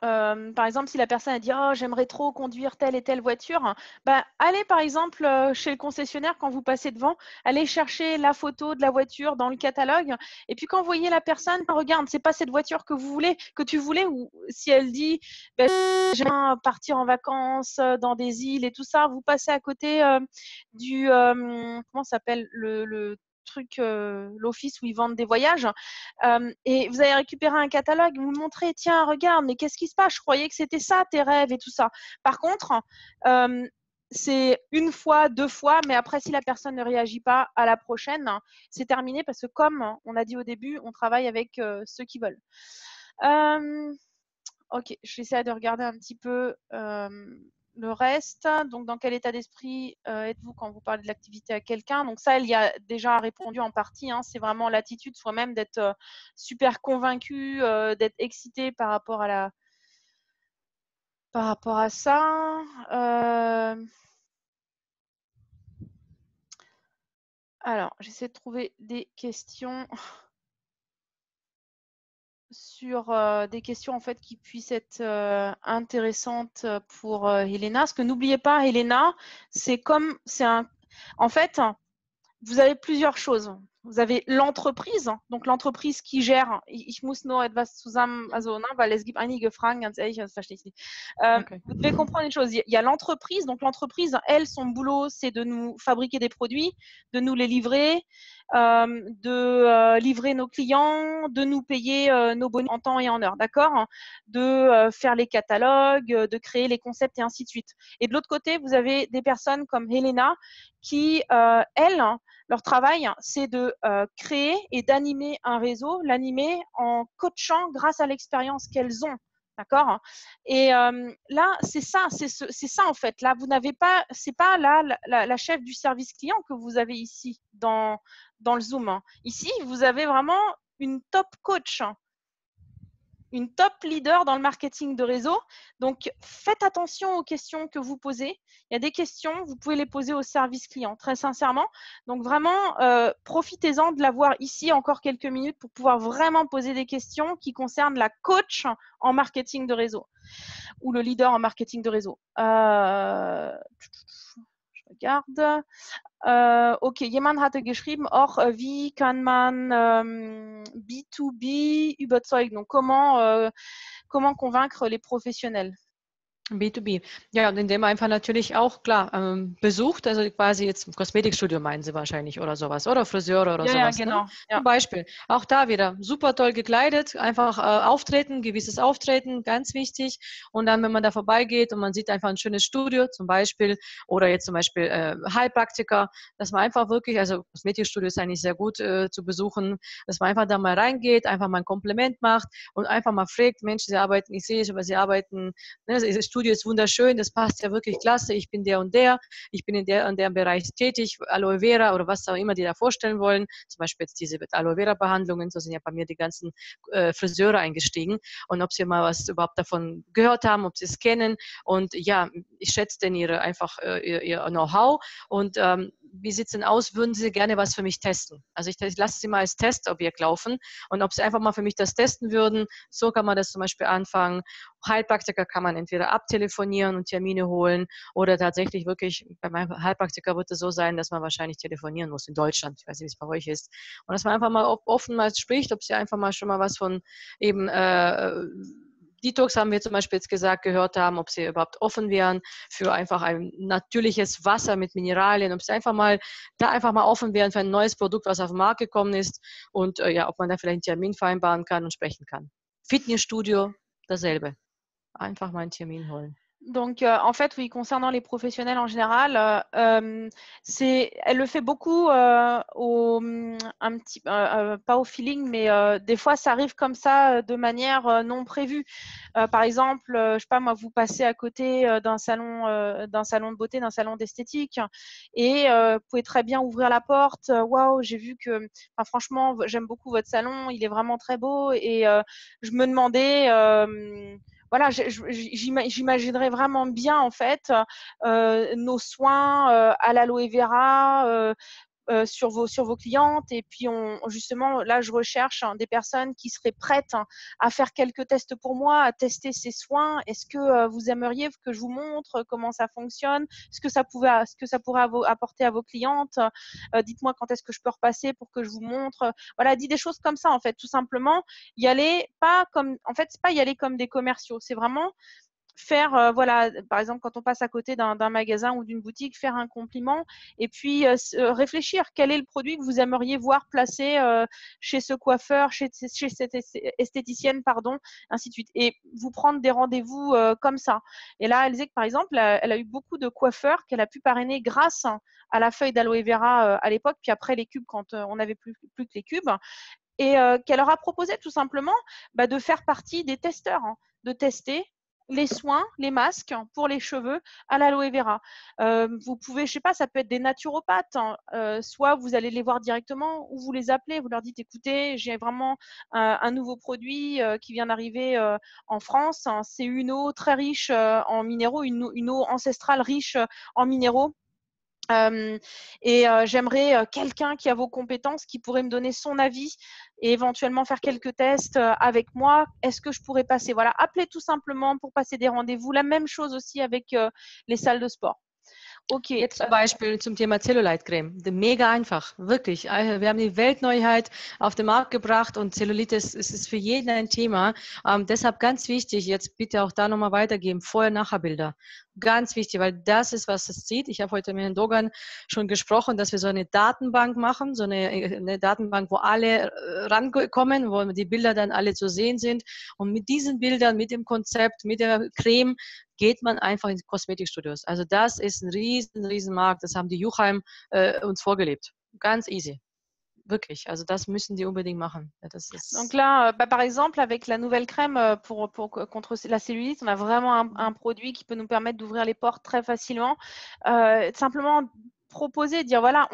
Par exemple, si la personne a dit oh, j'aimerais trop conduire telle et telle voiture, bah, allez par exemple chez le concessionnaire quand vous passez devant, allez chercher la photo de la voiture dans le catalogue. Et puis quand vous voyez la personne, regarde, c'est pas cette voiture que tu voulais, ou si elle dit bah, j'aimerais partir en vacances dans des îles et tout ça, vous passez à côté du comment s'appelle le truc, l'office où ils vendent des voyages, et vous allez récupérer un catalogue, vous le montrez, tiens, regarde, mais qu'est-ce qui se passe? Je croyais que c'était ça, tes rêves et tout ça. Par contre, c'est une fois, deux fois, mais après, si la personne ne réagit pas à la prochaine, c'est terminé parce que comme on a dit au début, on travaille avec ceux qui veulent. Ok, j'essaie de regarder un petit peu le reste. Donc, dans quel état d'esprit êtes-vous quand vous parlez de l'activité à quelqu'un? Donc ça, elle y a déjà répondu en partie. Hein. C'est vraiment l'attitude soi-même d'être super convaincu, d'être excité par rapport à ça. Alors, j'essaie de trouver des questions sur des questions en fait qui puissent être intéressantes pour Helena. Parce que n'oubliez pas, Helena, en fait, vous avez plusieurs choses. Vous avez l'entreprise, donc l'entreprise qui gère. Ich muss nur etwas zusammen, also, ne, weil es gibt einige Fragen, ganz ehrlich, das verstehe ich nicht. Okay. Vous devez comprendre une chose. Il y a l'entreprise, donc l'entreprise, elle, son boulot, c'est de nous fabriquer des produits, de nous les livrer, de livrer nos clients, de nous payer nos bonus en temps et en heure, d'accord? De faire les catalogues, de créer les concepts et ainsi de suite. Et de l'autre côté, vous avez des personnes comme Helena qui, elles, leur travail, c'est de créer et d'animer un réseau, l'animer en coachant grâce à l'expérience qu'elles ont. D'accord? Et là, c'est ça en fait. Là, vous n'avez pas, c'est pas là la chef du service client que vous avez ici dans le Zoom. Hein. Ici, vous avez vraiment une top coach, une top leader dans le marketing de réseau. Donc, faites attention aux questions que vous posez. Il y a des questions, vous pouvez les poser au service client, très sincèrement. Donc, vraiment, profitez-en de l'avoir ici encore quelques minutes pour pouvoir vraiment poser des questions qui concernent la coach en marketing de réseau ou le leader en marketing de réseau. Je regarde. Okay, jemand hatte geschrieben, auch wie kann man B2B überzeugen? Donc, comment convaincre les professionnels? B2B. Ja, und indem man einfach natürlich auch, klar, besucht, also quasi jetzt im Kosmetikstudio meinen Sie wahrscheinlich oder sowas, oder Friseure oder Ja, ja, sowas, ne? genau. Ja. Zum Beispiel. Auch da wieder super toll gekleidet, einfach auftreten, gewisses Auftreten, ganz wichtig. Und dann, wenn man da vorbeigeht und man sieht einfach ein schönes Studio zum Beispiel, oder jetzt zum Beispiel Heilpraktiker, dass man einfach wirklich, also Kosmetikstudio ist eigentlich sehr gut zu besuchen, dass man einfach da mal reingeht, einfach mal ein Kompliment macht und einfach mal fragt, Mensch, Sie arbeiten, ich sehe, aber Sie arbeiten, ne, das Studio ist wunderschön, das passt ja wirklich klasse, ich bin der und der, ich bin in der und der Bereich tätig, Aloe Vera oder was auch immer die da vorstellen wollen, zum Beispiel jetzt diese Aloe Vera Behandlungen, so sind ja bei mir die ganzen Friseure eingestiegen und ob sie mal was überhaupt davon gehört haben, ob sie es kennen und ja, ich schätze denn ihr Know-how und wie sieht es denn aus, würden Sie gerne was für mich testen? Also ich lasse Sie mal als Testobjekt laufen und ob Sie einfach mal für mich das testen würden, so kann man das zum Beispiel anfangen. Heilpraktiker kann man entweder abtelefonieren und Termine holen oder tatsächlich wirklich, bei meinem Heilpraktiker wird es so sein, dass man wahrscheinlich telefonieren muss in Deutschland. Ich weiß nicht, wie es bei euch ist. Und dass man einfach mal offen mal spricht, ob sie einfach mal schon mal was von eben Detox haben wir zum Beispiel jetzt gesagt, gehört haben, ob sie überhaupt offen wären für einfach ein natürliches Wasser mit Mineralien, ob sie einfach mal offen wären für ein neues Produkt, was auf den Markt gekommen ist und ja, ob man da vielleicht einen Termin vereinbaren kann und sprechen kann. Fitnessstudio, dasselbe. Einfach mal einen Termin holen. Donc, en fait, oui, concernant les professionnels en général, elle le fait beaucoup un petit, pas au feeling, mais des fois, ça arrive comme ça de manière non prévue. Par exemple, je sais pas moi, vous passez à côté d'un salon de beauté, d'un salon d'esthétique, et vous pouvez très bien ouvrir la porte. Waouh, j'ai vu que, enfin, franchement, j'aime beaucoup votre salon, il est vraiment très beau, et je me demandais. Voilà, j'imaginerais vraiment bien en fait nos soins à l'aloe vera sur vos clientes. Et puis, justement, là, je recherche des personnes qui seraient prêtes à faire quelques tests pour moi, à tester ces soins. Est-ce que vous aimeriez que je vous montre comment ça fonctionne? Ce que ça pourrait apporter à vos clientes? Dites-moi quand est-ce que je peux repasser pour que je vous montre. Voilà, dis des choses comme ça, en fait, tout simplement. Y aller, pas comme, en fait, c'est pas y aller comme des commerciaux. C'est vraiment faire, voilà, par exemple, quand on passe à côté d'un magasin ou d'une boutique, faire un compliment et puis réfléchir. Quel est le produit que vous aimeriez voir placé chez ce coiffeur, chez cette esthéticienne, pardon, ainsi de suite. Et vous prendre des rendez-vous comme ça. Et là, elle disait que, par exemple, elle a eu beaucoup de coiffeurs qu'elle a pu parrainer grâce à la feuille d'aloe vera à l'époque, puis après les cubes quand on n'avait plus que les cubes. Et qu'elle leur a proposé tout simplement de faire partie des testeurs, hein, de tester les soins, les masques pour les cheveux à l'aloe vera. Vous pouvez, je sais pas, ça peut être des naturopathes, hein, soit vous allez les voir directement ou vous les appelez, vous leur dites écoutez, j'ai vraiment un nouveau produit qui vient d'arriver en France, hein, c'est une eau très riche en minéraux, une eau ancestrale riche en minéraux. J'aimerais quelqu'un qui a vos compétences, qui pourrait me donner son avis et éventuellement faire quelques tests avec moi. Est-ce que je pourrais passer? Voilà, appelez tout simplement pour passer des rendez-vous. La même chose aussi avec les salles de sport. Okay. Jetzt zum Beispiel zum Thema Cellulite-Creme. Mega einfach, wirklich. Also wir haben die Weltneuheit auf den Markt gebracht und Zellulitis ist für jeden ein Thema. Deshalb ganz wichtig, jetzt bitte auch da nochmal weitergeben, Vorher-Nachher-Bilder. Ganz wichtig, weil das ist, was es zieht. Ich habe heute mit Herrn Dogan schon gesprochen, dass wir so eine Datenbank machen, so eine Datenbank, wo alle rankommen, wo die Bilder dann alle zu sehen sind. Und mit diesen Bildern, mit dem Konzept, mit der Creme, geht man einfach in die Kosmetikstudios. Also das ist ein riesen Markt. Das haben die Juchheim uns vorgelebt. Ganz easy. Wirklich. Also das müssen die unbedingt machen. Das ist Donc là, par exemple, avec la nouvelle crème contre la cellulite, on a vraiment un produit qui peut nous permettre d'ouvrir les portes très facilement. Simplement proposer, dire voilà,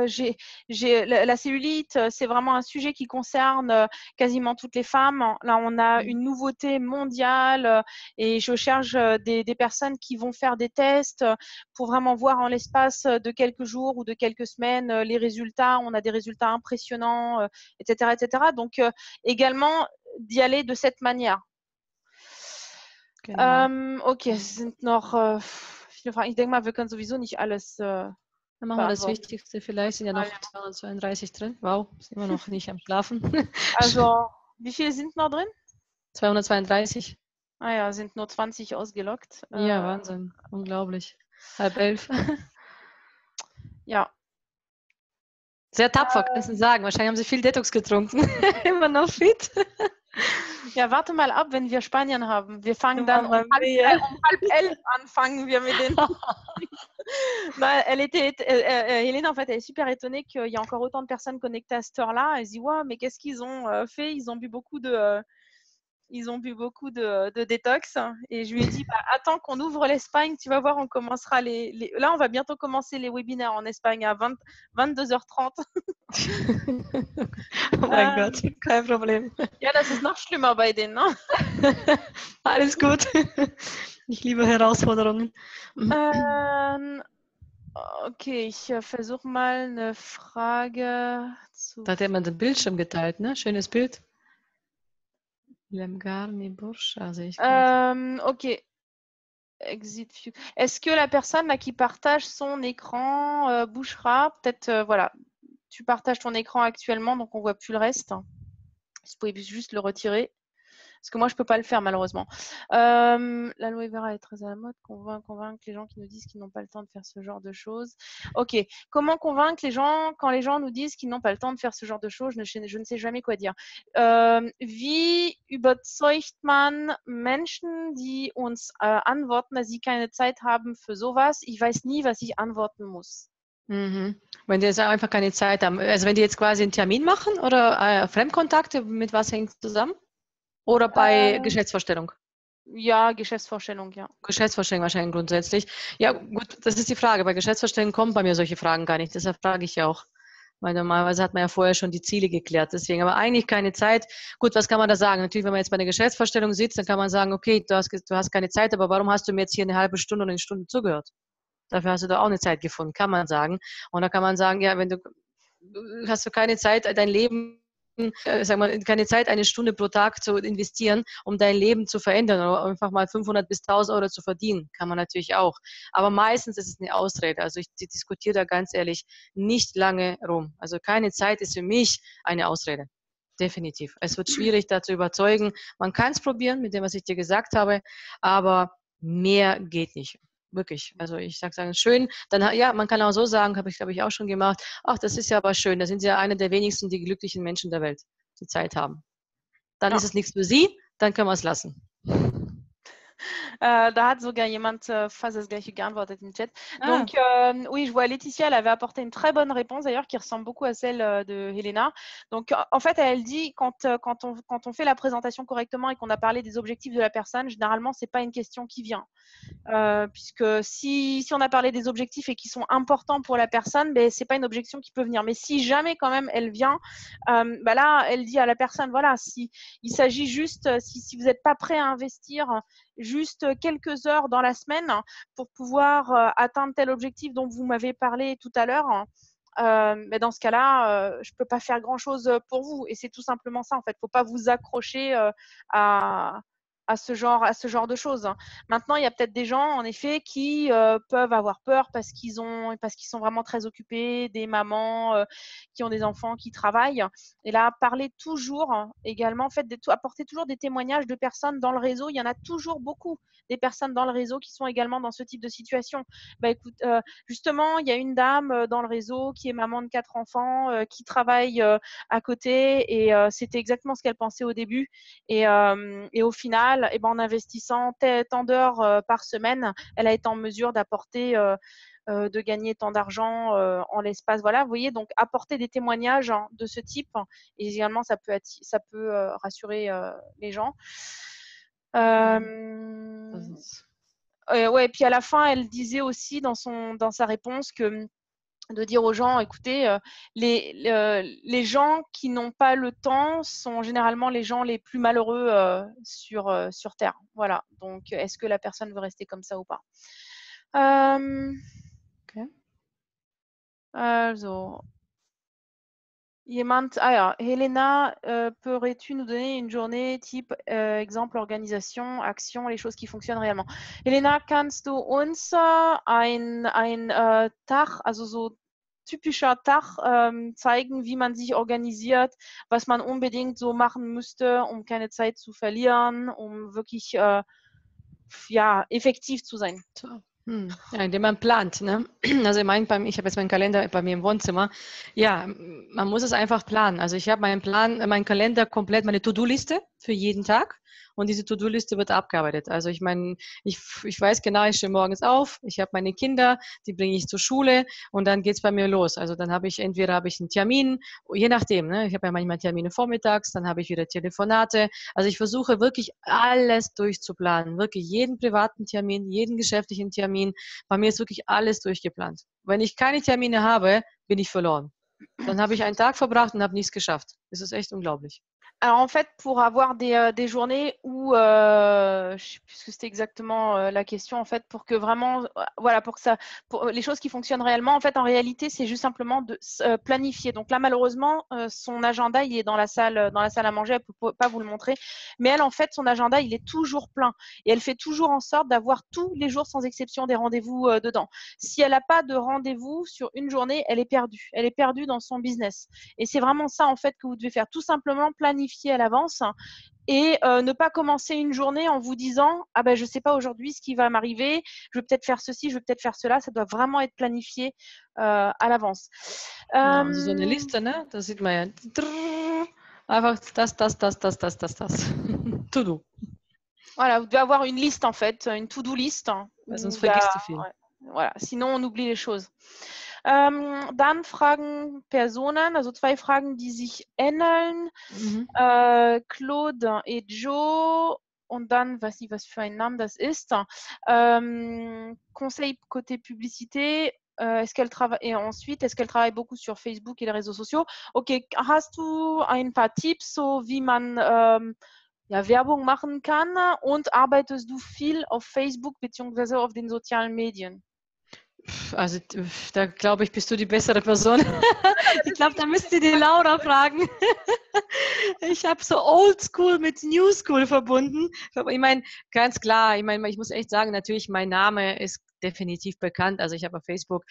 j'ai la cellulite, c'est vraiment un sujet qui concerne quasiment toutes les femmes. Là, on a une nouveauté mondiale et je cherche des personnes qui vont faire des tests pour vraiment voir en l'espace de quelques jours ou de quelques semaines les résultats. On a des résultats impressionnants, etc., etc. Donc également d'y aller de cette manière. Genau. Okay, es sind noch viele Fragen. Ich denke mal, wir können sowieso nicht alles Dann machen wir das Wichtigste. Vielleicht sind ja noch 232 drin. Wow, sind wir noch nicht am Schlafen. Also, wie viele sind noch drin? 232. Ah ja, sind nur 20 ausgeloggt. Ja, Wahnsinn. Unglaublich. 10:30. Ja. Sehr tapfer, kannst du sagen. Wahrscheinlich haben sie viel Detox getrunken. Immer noch fit. Ja, warte mal ab, wenn wir Spanien haben. Wir fangen dann Mama mia. um 10:30 an, fangen wir mit den. Bah, Hélène, en fait, elle est super étonnée qu'il y a encore autant de personnes connectées à cette heure-là. Elle se dit, ouais, mais qu'est-ce qu'ils ont fait? Ils ont bu beaucoup de détox. Et je lui ai dit, bah, attends qu'on ouvre l'Espagne, tu vas voir, on commencera Là, on va bientôt commencer les webinaires en Espagne à 22h30. Oh mein Gott, kein Problem. Ja, das ist noch schlimmer bei denen, ne? Alles gut. Ich liebe Herausforderungen. Okay, ich versuche mal eine Frage zu. Da hat jemand den Bildschirm geteilt, ne? Schönes Bild. Lemgarni Burscha, sehe ich gerade. Ok. Exit view. Est-ce que la personne là qui partage son écran bougera? Peut-être, voilà, tu partages ton écran actuellement, donc on voit plus le reste. Si vous pouvez juste le retirer. Parce que moi, je ne peux pas le faire, malheureusement. L'aloe vera est très à la mode. Convaincre les gens qui nous disent qu'ils n'ont pas le temps de faire ce genre de choses. Ok. Comment convaincre les gens quand les gens nous disent qu'ils n'ont pas le temps de faire ce genre de choses? Je ne sais jamais quoi dire. Wie überzeugt man Menschen, die uns antworten, dass sie keine Zeit haben für sowas? Ich weiß nie, was ich antworten muss. Mhm. Wenn die jetzt einfach keine Zeit haben. Also wenn die jetzt quasi einen Termin machen oder Fremdkontakte, mit was hängt es zusammen? Oder bei Geschäftsvorstellung? Ja, Geschäftsvorstellung, ja. Geschäftsvorstellung wahrscheinlich grundsätzlich. Ja, gut, das ist die Frage. Bei Geschäftsvorstellungen kommen bei mir solche Fragen gar nicht. Deshalb frage ich ja auch. Weil normalerweise hat man ja vorher schon die Ziele geklärt. Deswegen aber eigentlich keine Zeit. Gut, was kann man da sagen? Natürlich, wenn man jetzt bei einer Geschäftsvorstellung sitzt, dann kann man sagen, okay, du hast keine Zeit, aber warum hast du mir jetzt hier eine halbe Stunde oder eine Stunde zugehört? Dafür hast du da auch eine Zeit gefunden, kann man sagen. Und da kann man sagen, ja, wenn du hast du keine Zeit, dein Leben, sag mal, keine Zeit, eine Stunde pro Tag zu investieren, um dein Leben zu verändern oder einfach mal 500 bis 1.000 Euro zu verdienen, kann man natürlich auch. Aber meistens ist es eine Ausrede. Also ich diskutiere da ganz ehrlich nicht lange rum. Also keine Zeit ist für mich eine Ausrede. Definitiv. Es wird schwierig, da zu überzeugen. Man kann es probieren mit dem, was ich dir gesagt habe, aber mehr geht nicht. Wirklich. Also ich sagen, schön. Dann, ja, man kann auch so sagen, habe ich, glaube ich, auch schon gemacht. Ach, das ist ja aber schön. Da sind Sie ja einer der wenigsten, die glücklichen Menschen der Welt, die Zeit haben. Dann ist es nichts für Sie, dann können wir es lassen. Da hat sogar jemand fast das gleiche geantwortet im Chat. Donc, oui, je vois Laetitia, elle avait apporté une très bonne réponse d'ailleurs qui ressemble beaucoup à celle de Helena. Donc, en fait, elle dit quand on fait la présentation correctement et qu'on a parlé des objectifs de la personne, généralement, c'est pas une question qui vient. Puisque si on a parlé des objectifs et qui sont importants pour la personne, ben, c'est pas une objection qui peut venir. Mais si jamais quand même elle vient, bah là, elle dit à la personne, voilà, si il s'agit juste, si vous n'êtes pas prêt à investir juste quelques heures dans la semaine pour pouvoir atteindre tel objectif dont vous m'avez parlé tout à l'heure, mais dans ce cas-là, je ne peux pas faire grand-chose pour vous. Et c'est tout simplement ça, en fait. Il ne faut pas vous accrocher à ce genre de choses. Maintenant, il y a peut-être des gens, en effet, qui peuvent avoir peur parce qu'ils sont vraiment très occupés, des mamans qui ont des enfants, qui travaillent. Et là, parler toujours également, en fait, apporter toujours des témoignages de personnes dans le réseau. Il y en a toujours beaucoup, des personnes dans le réseau qui sont également dans ce type de situation. Bah, écoute, justement, il y a une dame dans le réseau qui est maman de 4 enfants, qui travaille à côté, et c'était exactement ce qu'elle pensait au début. Et au final, eh ben, en investissant tant d'heures par semaine, elle a été en mesure d'apporter, de gagner tant d'argent en l'espace. Voilà, vous voyez, donc apporter des témoignages de ce type, et également ça peut rassurer les gens. Ouais, puis à la fin, elle disait aussi dans sa réponse que de dire aux gens, écoutez, les gens qui n'ont pas le temps sont généralement les gens les plus malheureux sur Terre. Voilà, donc est-ce que la personne veut rester comme ça ou pas? Okay. Also, ja, Helena, pourrais-tu nous donner une journée type, exemple, organisation, action, les choses qui fonctionnent réellement? Helena, kannst du uns ein Tag, also so typischer Tag zeigen, wie man sich organisiert, was man unbedingt so machen müsste, um keine Zeit zu verlieren, um wirklich effektiv zu sein. So. Ja, indem man plant, ne? Also ich habe jetzt meinen Kalender bei mir im Wohnzimmer. Ja, man muss es einfach planen. Also ich habe meinen Kalender komplett, meine To-Do-Liste für jeden Tag und diese To-Do-Liste wird abgearbeitet. Also ich meine, ich weiß genau, ich stehe morgens auf, ich habe meine Kinder, die bringe ich zur Schule und dann geht's bei mir los. Also dann habe ich entweder einen Termin, je nachdem, ne? Ich habe ja manchmal Termine vormittags, dann habe ich wieder Telefonate. Also ich versuche wirklich alles durchzuplanen, wirklich jeden privaten Termin, jeden geschäftlichen Termin. Bei mir ist wirklich alles durchgeplant. Wenn ich keine Termine habe, bin ich verloren. Dann habe ich einen Tag verbracht und habe nichts geschafft. Das ist echt unglaublich. Alors en fait, pour avoir des journées où, je sais plus ce que c'était exactement la question en fait, pour que vraiment, voilà, pour les choses qui fonctionnent réellement, en fait, en réalité, c'est juste simplement de planifier. Donc là, malheureusement, son agenda, il est dans la salle à manger, elle peut pas vous le montrer, mais elle, en fait, son agenda, il est toujours plein et elle fait toujours en sorte d'avoir tous les jours, sans exception, des rendez-vous dedans. Si elle n'a pas de rendez-vous sur une journée, elle est perdue dans son business. Et c'est vraiment ça, en fait, que vous devez faire, tout simplement planifier à l'avance et ne pas commencer une journée en vous disant « Ah ben, je ne sais pas aujourd'hui ce qui va m'arriver, je vais peut-être faire ceci, je vais peut-être faire cela ». Ça doit vraiment être planifié à l'avance. Genau, also so eine Liste, ne? Da sieht man ja einfach das. To-do. Voilà, vous devez avoir une liste en fait, une to-do list. Weil sonst vergisst du viel. Ouais, voilà, sinon on oublie les choses. Dann fragen Personen, also 2 Fragen, die sich ähneln. Claude et Joe. Und dann, weiß nicht, was für ein Name das ist. Conseil côté publicité. Est-ce qu'elle travaille, et ensuite, est-ce qu'elle travaille beaucoup sur Facebook et les réseaux sociaux? Okay, hast du ein paar Tipps, so wie man Werbung machen kann? Und arbeitest du viel auf Facebook bzw. auf den sozialen Medien? Also da glaube ich, bist du die bessere Person. Ich glaube, da müsst ihr die Laura fragen. Ich habe so Oldschool mit New School verbunden. Ich meine, ganz klar, ich muss echt sagen, natürlich, mein Name ist definitiv bekannt. Also ich habe auf Facebook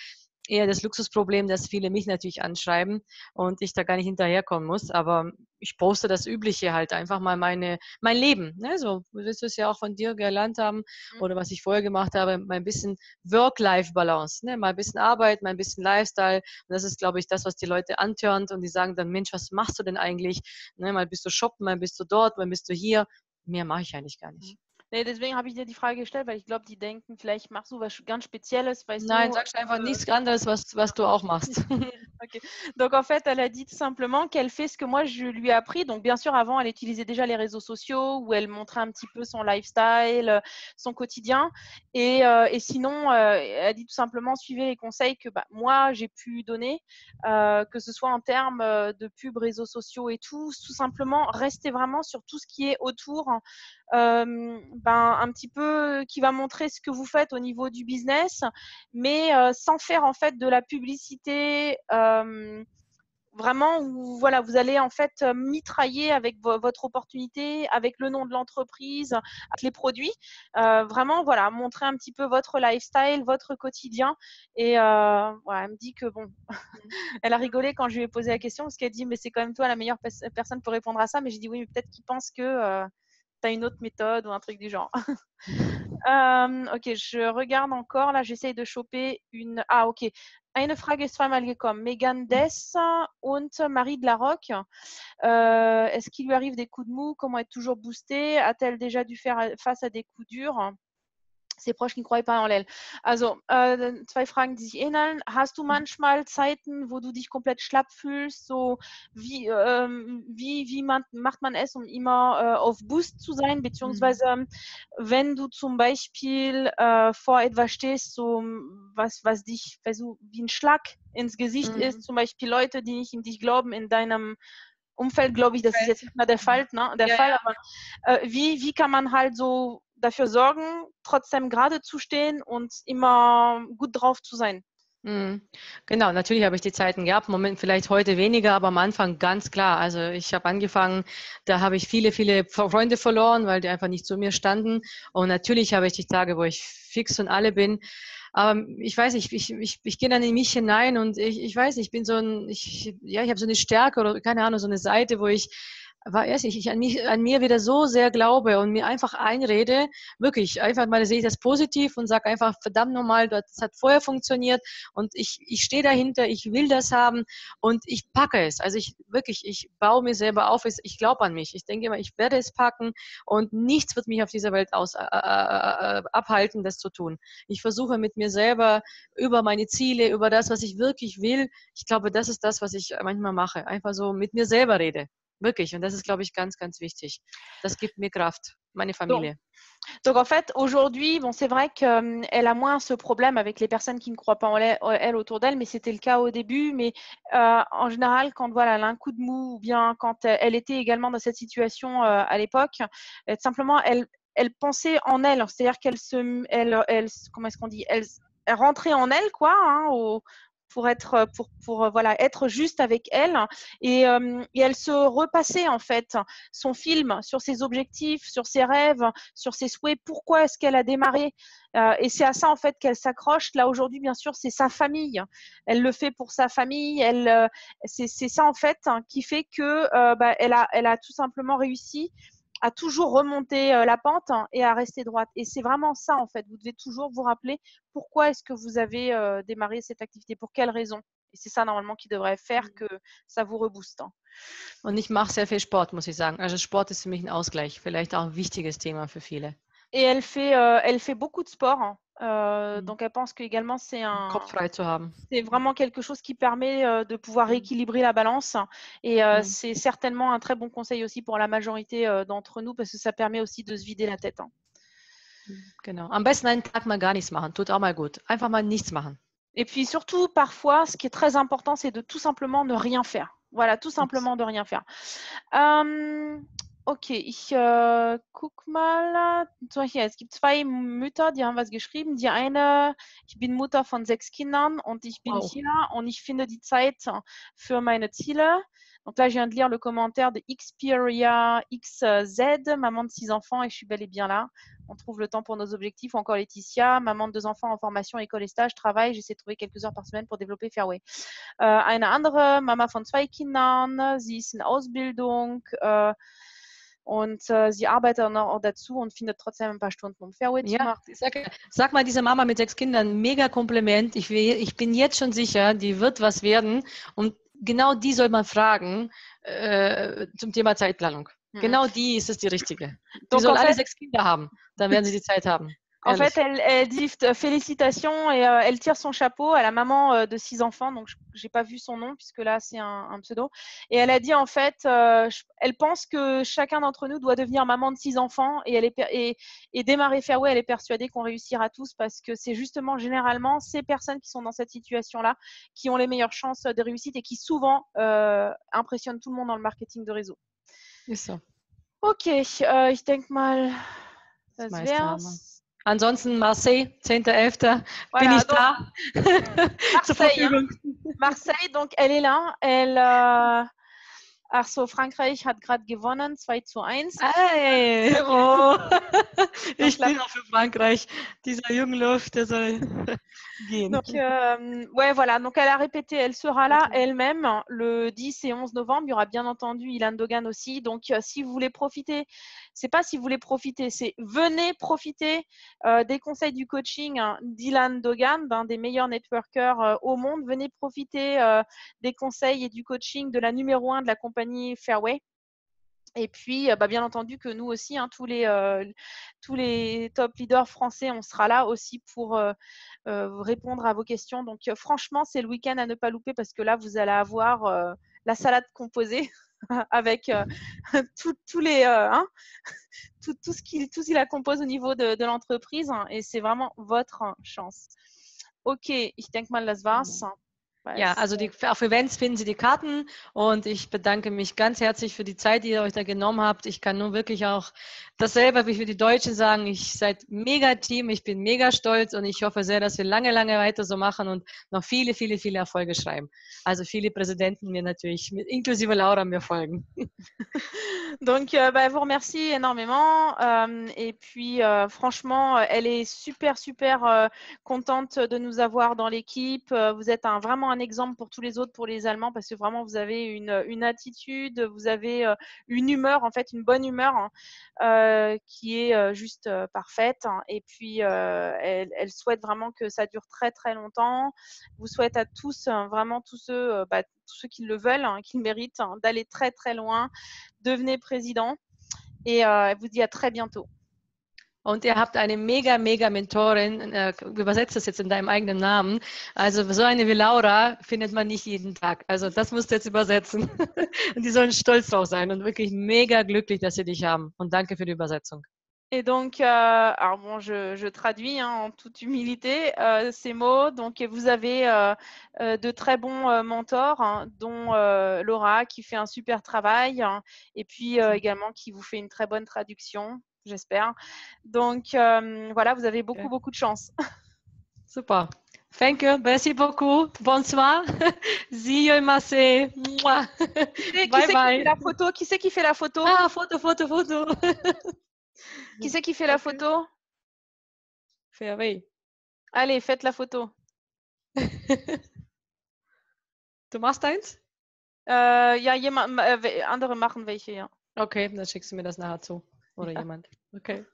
eher das Luxusproblem, dass viele mich natürlich anschreiben und ich da gar nicht hinterherkommen muss. Aber ich poste das Übliche halt einfach mal mein Leben. Ne? So, du wirst es ja auch von dir gelernt haben oder was ich vorher gemacht habe, mal ein bisschen Work-Life-Balance. Ne? Mal ein bisschen Arbeit, mal ein bisschen Lifestyle. Und das ist, glaube ich, das, was die Leute antörnt und die sagen dann, Mensch, was machst du denn eigentlich? Ne? Mal bist du shoppen, mal bist du dort, mal bist du hier. Mehr mache ich eigentlich gar nicht. Nee, deswegen habe ich dir die Frage gestellt, weil ich glaube, die denken, vielleicht machst du was ganz Spezielles, weißt du. Nein, sagst einfach nichts anderes, was du auch machst. Okay. Donc en fait, elle a dit tout simplement qu'elle fait ce que moi je lui ai appris. Donc bien sûr, avant, elle utilisait déjà les réseaux sociaux où elle montrait un petit peu son lifestyle, son quotidien. Et sinon, elle a dit tout simplement suivez les conseils que moi j'ai pu donner, que ce soit en termes de pub, réseaux sociaux et tout simplement restez vraiment sur tout ce qui est autour. Un petit peu qui va montrer ce que vous faites au niveau du business, mais sans faire en fait de la publicité vraiment où voilà, vous allez en fait mitrailler avec votre opportunité, avec le nom de l'entreprise, avec les produits. Vraiment, voilà, montrer un petit peu votre lifestyle, votre quotidien. Et voilà, elle me dit que bon, elle a rigolé quand je lui ai posé la question parce qu'elle dit mais c'est quand même toi la meilleure personne pour répondre à ça. Mais j'ai dit oui, mais peut-être qu'il pense que tu as une autre méthode ou un truc du genre. Ok, je regarde encore. Là, j'essaye de choper une. Ah, ok. Eine Frage ist zweimal gekommen. Megan Dess und Marie de la Roque. Est-ce qu'il lui arrive des coups de mou? Comment être toujours boostée? A-t-elle déjà dû faire face à des coups durs? Ses proches qui ne croient pas en elle. Also, 2 Fragen, die sich ähneln. Hast du manchmal Zeiten, wo du dich komplett schlapp fühlst? So, wie macht man es, um immer auf Boost zu sein? Beziehungsweise, wenn du zum Beispiel vor etwas stehst, so was dich so wie ein Schlag ins Gesicht ist, zum Beispiel Leute, die nicht in dich glauben, in deinem Umfeld, glaube ich, das ist jetzt nicht mehr der Fall, ne? Aber wie kann man halt so dafür sorgen, trotzdem gerade zu stehen und immer gut drauf zu sein? Genau, natürlich habe ich die Zeiten gehabt, im Moment vielleicht heute weniger, aber am Anfang ganz klar. Also ich habe angefangen, da habe ich viele Freunde verloren, weil die einfach nicht zu mir standen. Und natürlich habe ich die Tage, wo ich fix und alle bin. Aber ich weiß nicht, ich gehe dann in mich hinein und ich weiß nicht, ich bin ich habe so eine Stärke oder keine Ahnung, so eine Seite, wo weiß ich an mir wieder so sehr glaube und mir einfach einrede, wirklich, einfach mal sehe ich das positiv und sage einfach, verdammt nochmal, das hat vorher funktioniert und ich stehe dahinter, ich will das haben und ich packe es. Also ich baue mir selber auf, ich glaube an mich. Ich denke immer, ich werde es packen und nichts wird mich auf dieser Welt abhalten, das zu tun. Ich versuche mit mir selber über meine Ziele, über das, was ich wirklich will. Ich glaube, das ist das, was ich manchmal mache. Einfach so mit mir selber rede. Wirklich. Und das ist, glaube ich, ganz, ganz wichtig. Das gibt mir Kraft, meine Donc, Familie. donc en fait, aujourd'hui, bon, c'est vrai qu'elle a moins ce problème avec les personnes qui ne croient pas en elle autour d'elle, mais c'était le cas au début. Mais en général, quand voilà, elle a un coup de mou ou bien quand elle était également dans cette situation à l'époque, simplement, elle pensait en elle. C'est-à-dire comment est-ce qu'on dit, elle rentrait en elle, quoi, hein, pour être voilà, être juste avec elle et elle se repassait en fait son film sur ses objectifs, sur ses rêves, sur ses souhaits, pourquoi est-ce qu'elle a démarré et c'est à ça en fait qu'elle s'accroche. Là aujourd'hui, bien sûr, c'est sa famille. Elle le fait pour sa famille. C'est ça en fait qui fait que elle a tout simplement réussi à toujours remonter la pente et à rester droite. Et c'est vraiment ça en fait. Vous devez toujours vous rappeler pourquoi est-ce que vous avez démarré cette activité, pour quelle raison. Et c'est ça normalement qui devrait faire que ça vous rebooste. Und ich mache sehr viel Sport, muss ich sagen. Also Sport ist für mich ein Ausgleich. Vielleicht auch ein wichtiges Thema für viele. Et elle fait beaucoup de sport. Donc elle pense qu'également Kopf frei zu haben. c'est vraiment quelque chose qui permet de pouvoir rééquilibrer la balance. Et c'est certainement un très bon conseil aussi pour la majorité d'entre nous parce que ça permet aussi de se vider la tête. Genau. Am besten einen Tag mal gar nichts machen. Tut auch mal gut. Einfach mal nichts machen. Et puis surtout, parfois, ce qui est très important, c'est de tout simplement ne rien faire. Voilà, tout simplement de rien faire. Okay, ich guck mal. So, hier, es gibt zwei Mütter, die haben was geschrieben. Die eine, ich bin Mutter von 6 Kindern und ich bin hier und ich finde die Zeit für meine Ziele. Donc là, je viens de lire le commentaire de Xperia XZ, maman de 6 enfants, et je suis bel et bien là. On trouve le temps pour nos objectifs. Encore Laetitia, maman de 2 enfants en formation, école et stage, travail. J'essaie de trouver quelques heures par semaine pour développer Fairway. Eine andere, Mama von 2 Kindern, sie ist in Ausbildung und sie arbeitet auch dazu und findet trotzdem ein paar Stunden, um Fairway zu machen. Sag mal, diese Mama mit 6 Kindern, mega Kompliment. Ich bin jetzt schon sicher, die wird was werden. Und genau die soll man fragen zum Thema Zeitplanung. Genau die ist es die richtige. Die soll alle 6 Kinder haben. Dann werden sie die Zeit haben. En fait, elle dit félicitations et elle tire son chapeau à la maman de 6 enfants. Donc, j'ai pas vu son nom puisque là, c'est un pseudo. Et elle a dit en fait, elle pense que chacun d'entre nous doit devenir maman de 6 enfants et démarrer Fairway. Elle est persuadée qu'on réussira tous parce que c'est justement généralement ces personnes qui sont dans cette situation-là qui ont les meilleures chances de réussite et qui souvent impressionnent tout le monde dans le marketing de réseau. Ist so. Okay, ich denke mal, das wär's. Ansonsten Marseille, 10.11. bin ich da. Zur Verfügung. Marseille, donc elle est là. Ach so, Frankreich hat gerade gewonnen, 2:1. Hey, oh. Ich bin auch für Frankreich. Dieser Jungluft, der soll gehen. Donc, ouais, voilà. Donc, elle a répété, elle sera là elle-même le 10 et 11 novembre. Il y aura bien entendu Ilan Dogan aussi. Donc, si vous voulez profiter, c'est pas si vous voulez profiter, c'est venez profiter des conseils du coaching d'Ilan Dogan, d'un des meilleurs networkers au monde. Venez profiter des conseils et du coaching de la numéro 1 de la compagnie Fairway. Et puis, bien entendu que nous aussi, tous les top leaders français, on sera là aussi pour répondre à vos questions. Donc, franchement, c'est le week-end à ne pas louper parce que là, vous allez avoir la salade composée avec tout ce qui la compose au niveau de l'entreprise. Et c'est vraiment votre chance. Ok, ich denke mal, das war's. Ja, also auf Events finden Sie die Karten und ich bedanke mich ganz herzlich für die Zeit, die ihr euch da genommen habt. Ich kann nur wirklich auch dasselbe wie für die Deutschen sagen. Ich seid mega Team, ich bin mega stolz und ich hoffe sehr, dass wir lange, lange weiter so machen und noch viele, viele, viele Erfolge schreiben. Also viele Präsidenten mir natürlich, inklusive Laura, mir folgen. Donc, vous remercie énormément. Et puis, franchement, elle est super, super contente de nous avoir dans l'équipe. Vous êtes vraiment un exemple pour tous les autres, pour les Allemands, parce que vraiment, vous avez une attitude, vous avez une humeur, en fait, une bonne humeur qui est juste parfaite. Et puis, elle souhaite vraiment que ça dure très, très longtemps. Vous souhaite à tous, vraiment tous ceux qui le veulent, qui le méritent, d'aller très, très loin. Devenez Präsident et vous dit à très bientôt. Und ihr habt eine mega, mega Mentorin, übersetzt das jetzt in deinem eigenen Namen. Also so eine wie Laura findet man nicht jeden Tag. Also das musst du jetzt übersetzen. Und die sollen stolz drauf sein und wirklich mega glücklich, dass sie dich haben. Und danke für die Übersetzung. Et donc, alors bon, je traduis en toute humilité ces mots. Donc, vous avez de très bons mentors, dont Laura qui fait un super travail, et puis également qui vous fait une très bonne traduction, j'espère. Donc, voilà, vous avez beaucoup, beaucoup de chance. Super. Thank you. Merci beaucoup. Bonsoir. See you in Marseille. Bye bye. Qui fait la photo? Qui c'est qui fait la photo? Ah, photo. Qui c'est qui fait la photo? Ferré. Allez, faites la photo. Du machst eins? Ja, andere machen welche, ja. Okay, dann schickst du mir das nachher zu. Oder ja. Jemand. Okay.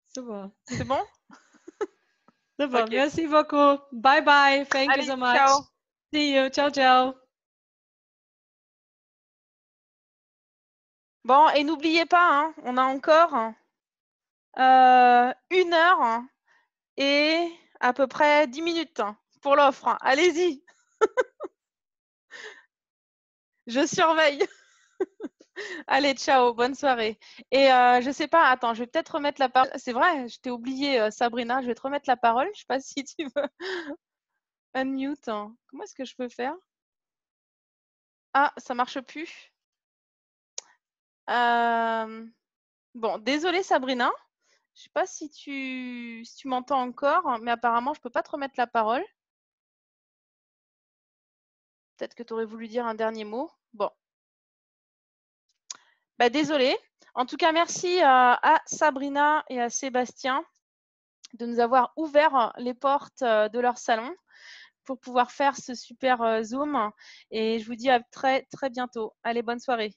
Super. C'est bon? Super. Okay. Merci beaucoup. Bye bye. Thank you so much. Ciao. See you. Ciao, ciao. Bon, et n'oubliez pas, on a encore 1 heure et à peu près 10 minutes pour l'offre. Allez-y. Je surveille. Allez, ciao, bonne soirée. Et je sais pas, attends, je vais peut-être remettre la parole. C'est vrai, je t'ai oublié, Sabrina, je vais te remettre la parole. Je sais pas si tu veux unmute. Comment est-ce que je peux faire? Ah, ça marche plus. Bon, désolée Sabrina. Je sais pas si tu m'entends encore, mais apparemment, je peux pas te remettre la parole. Peut-être que tu aurais voulu dire un dernier mot. Bon. Bah, désolée. En tout cas, merci à Sabrina et à Sébastien de nous avoir ouvert les portes de leur salon pour pouvoir faire ce super Zoom. Et je vous dis à très, très bientôt. Allez, bonne soirée.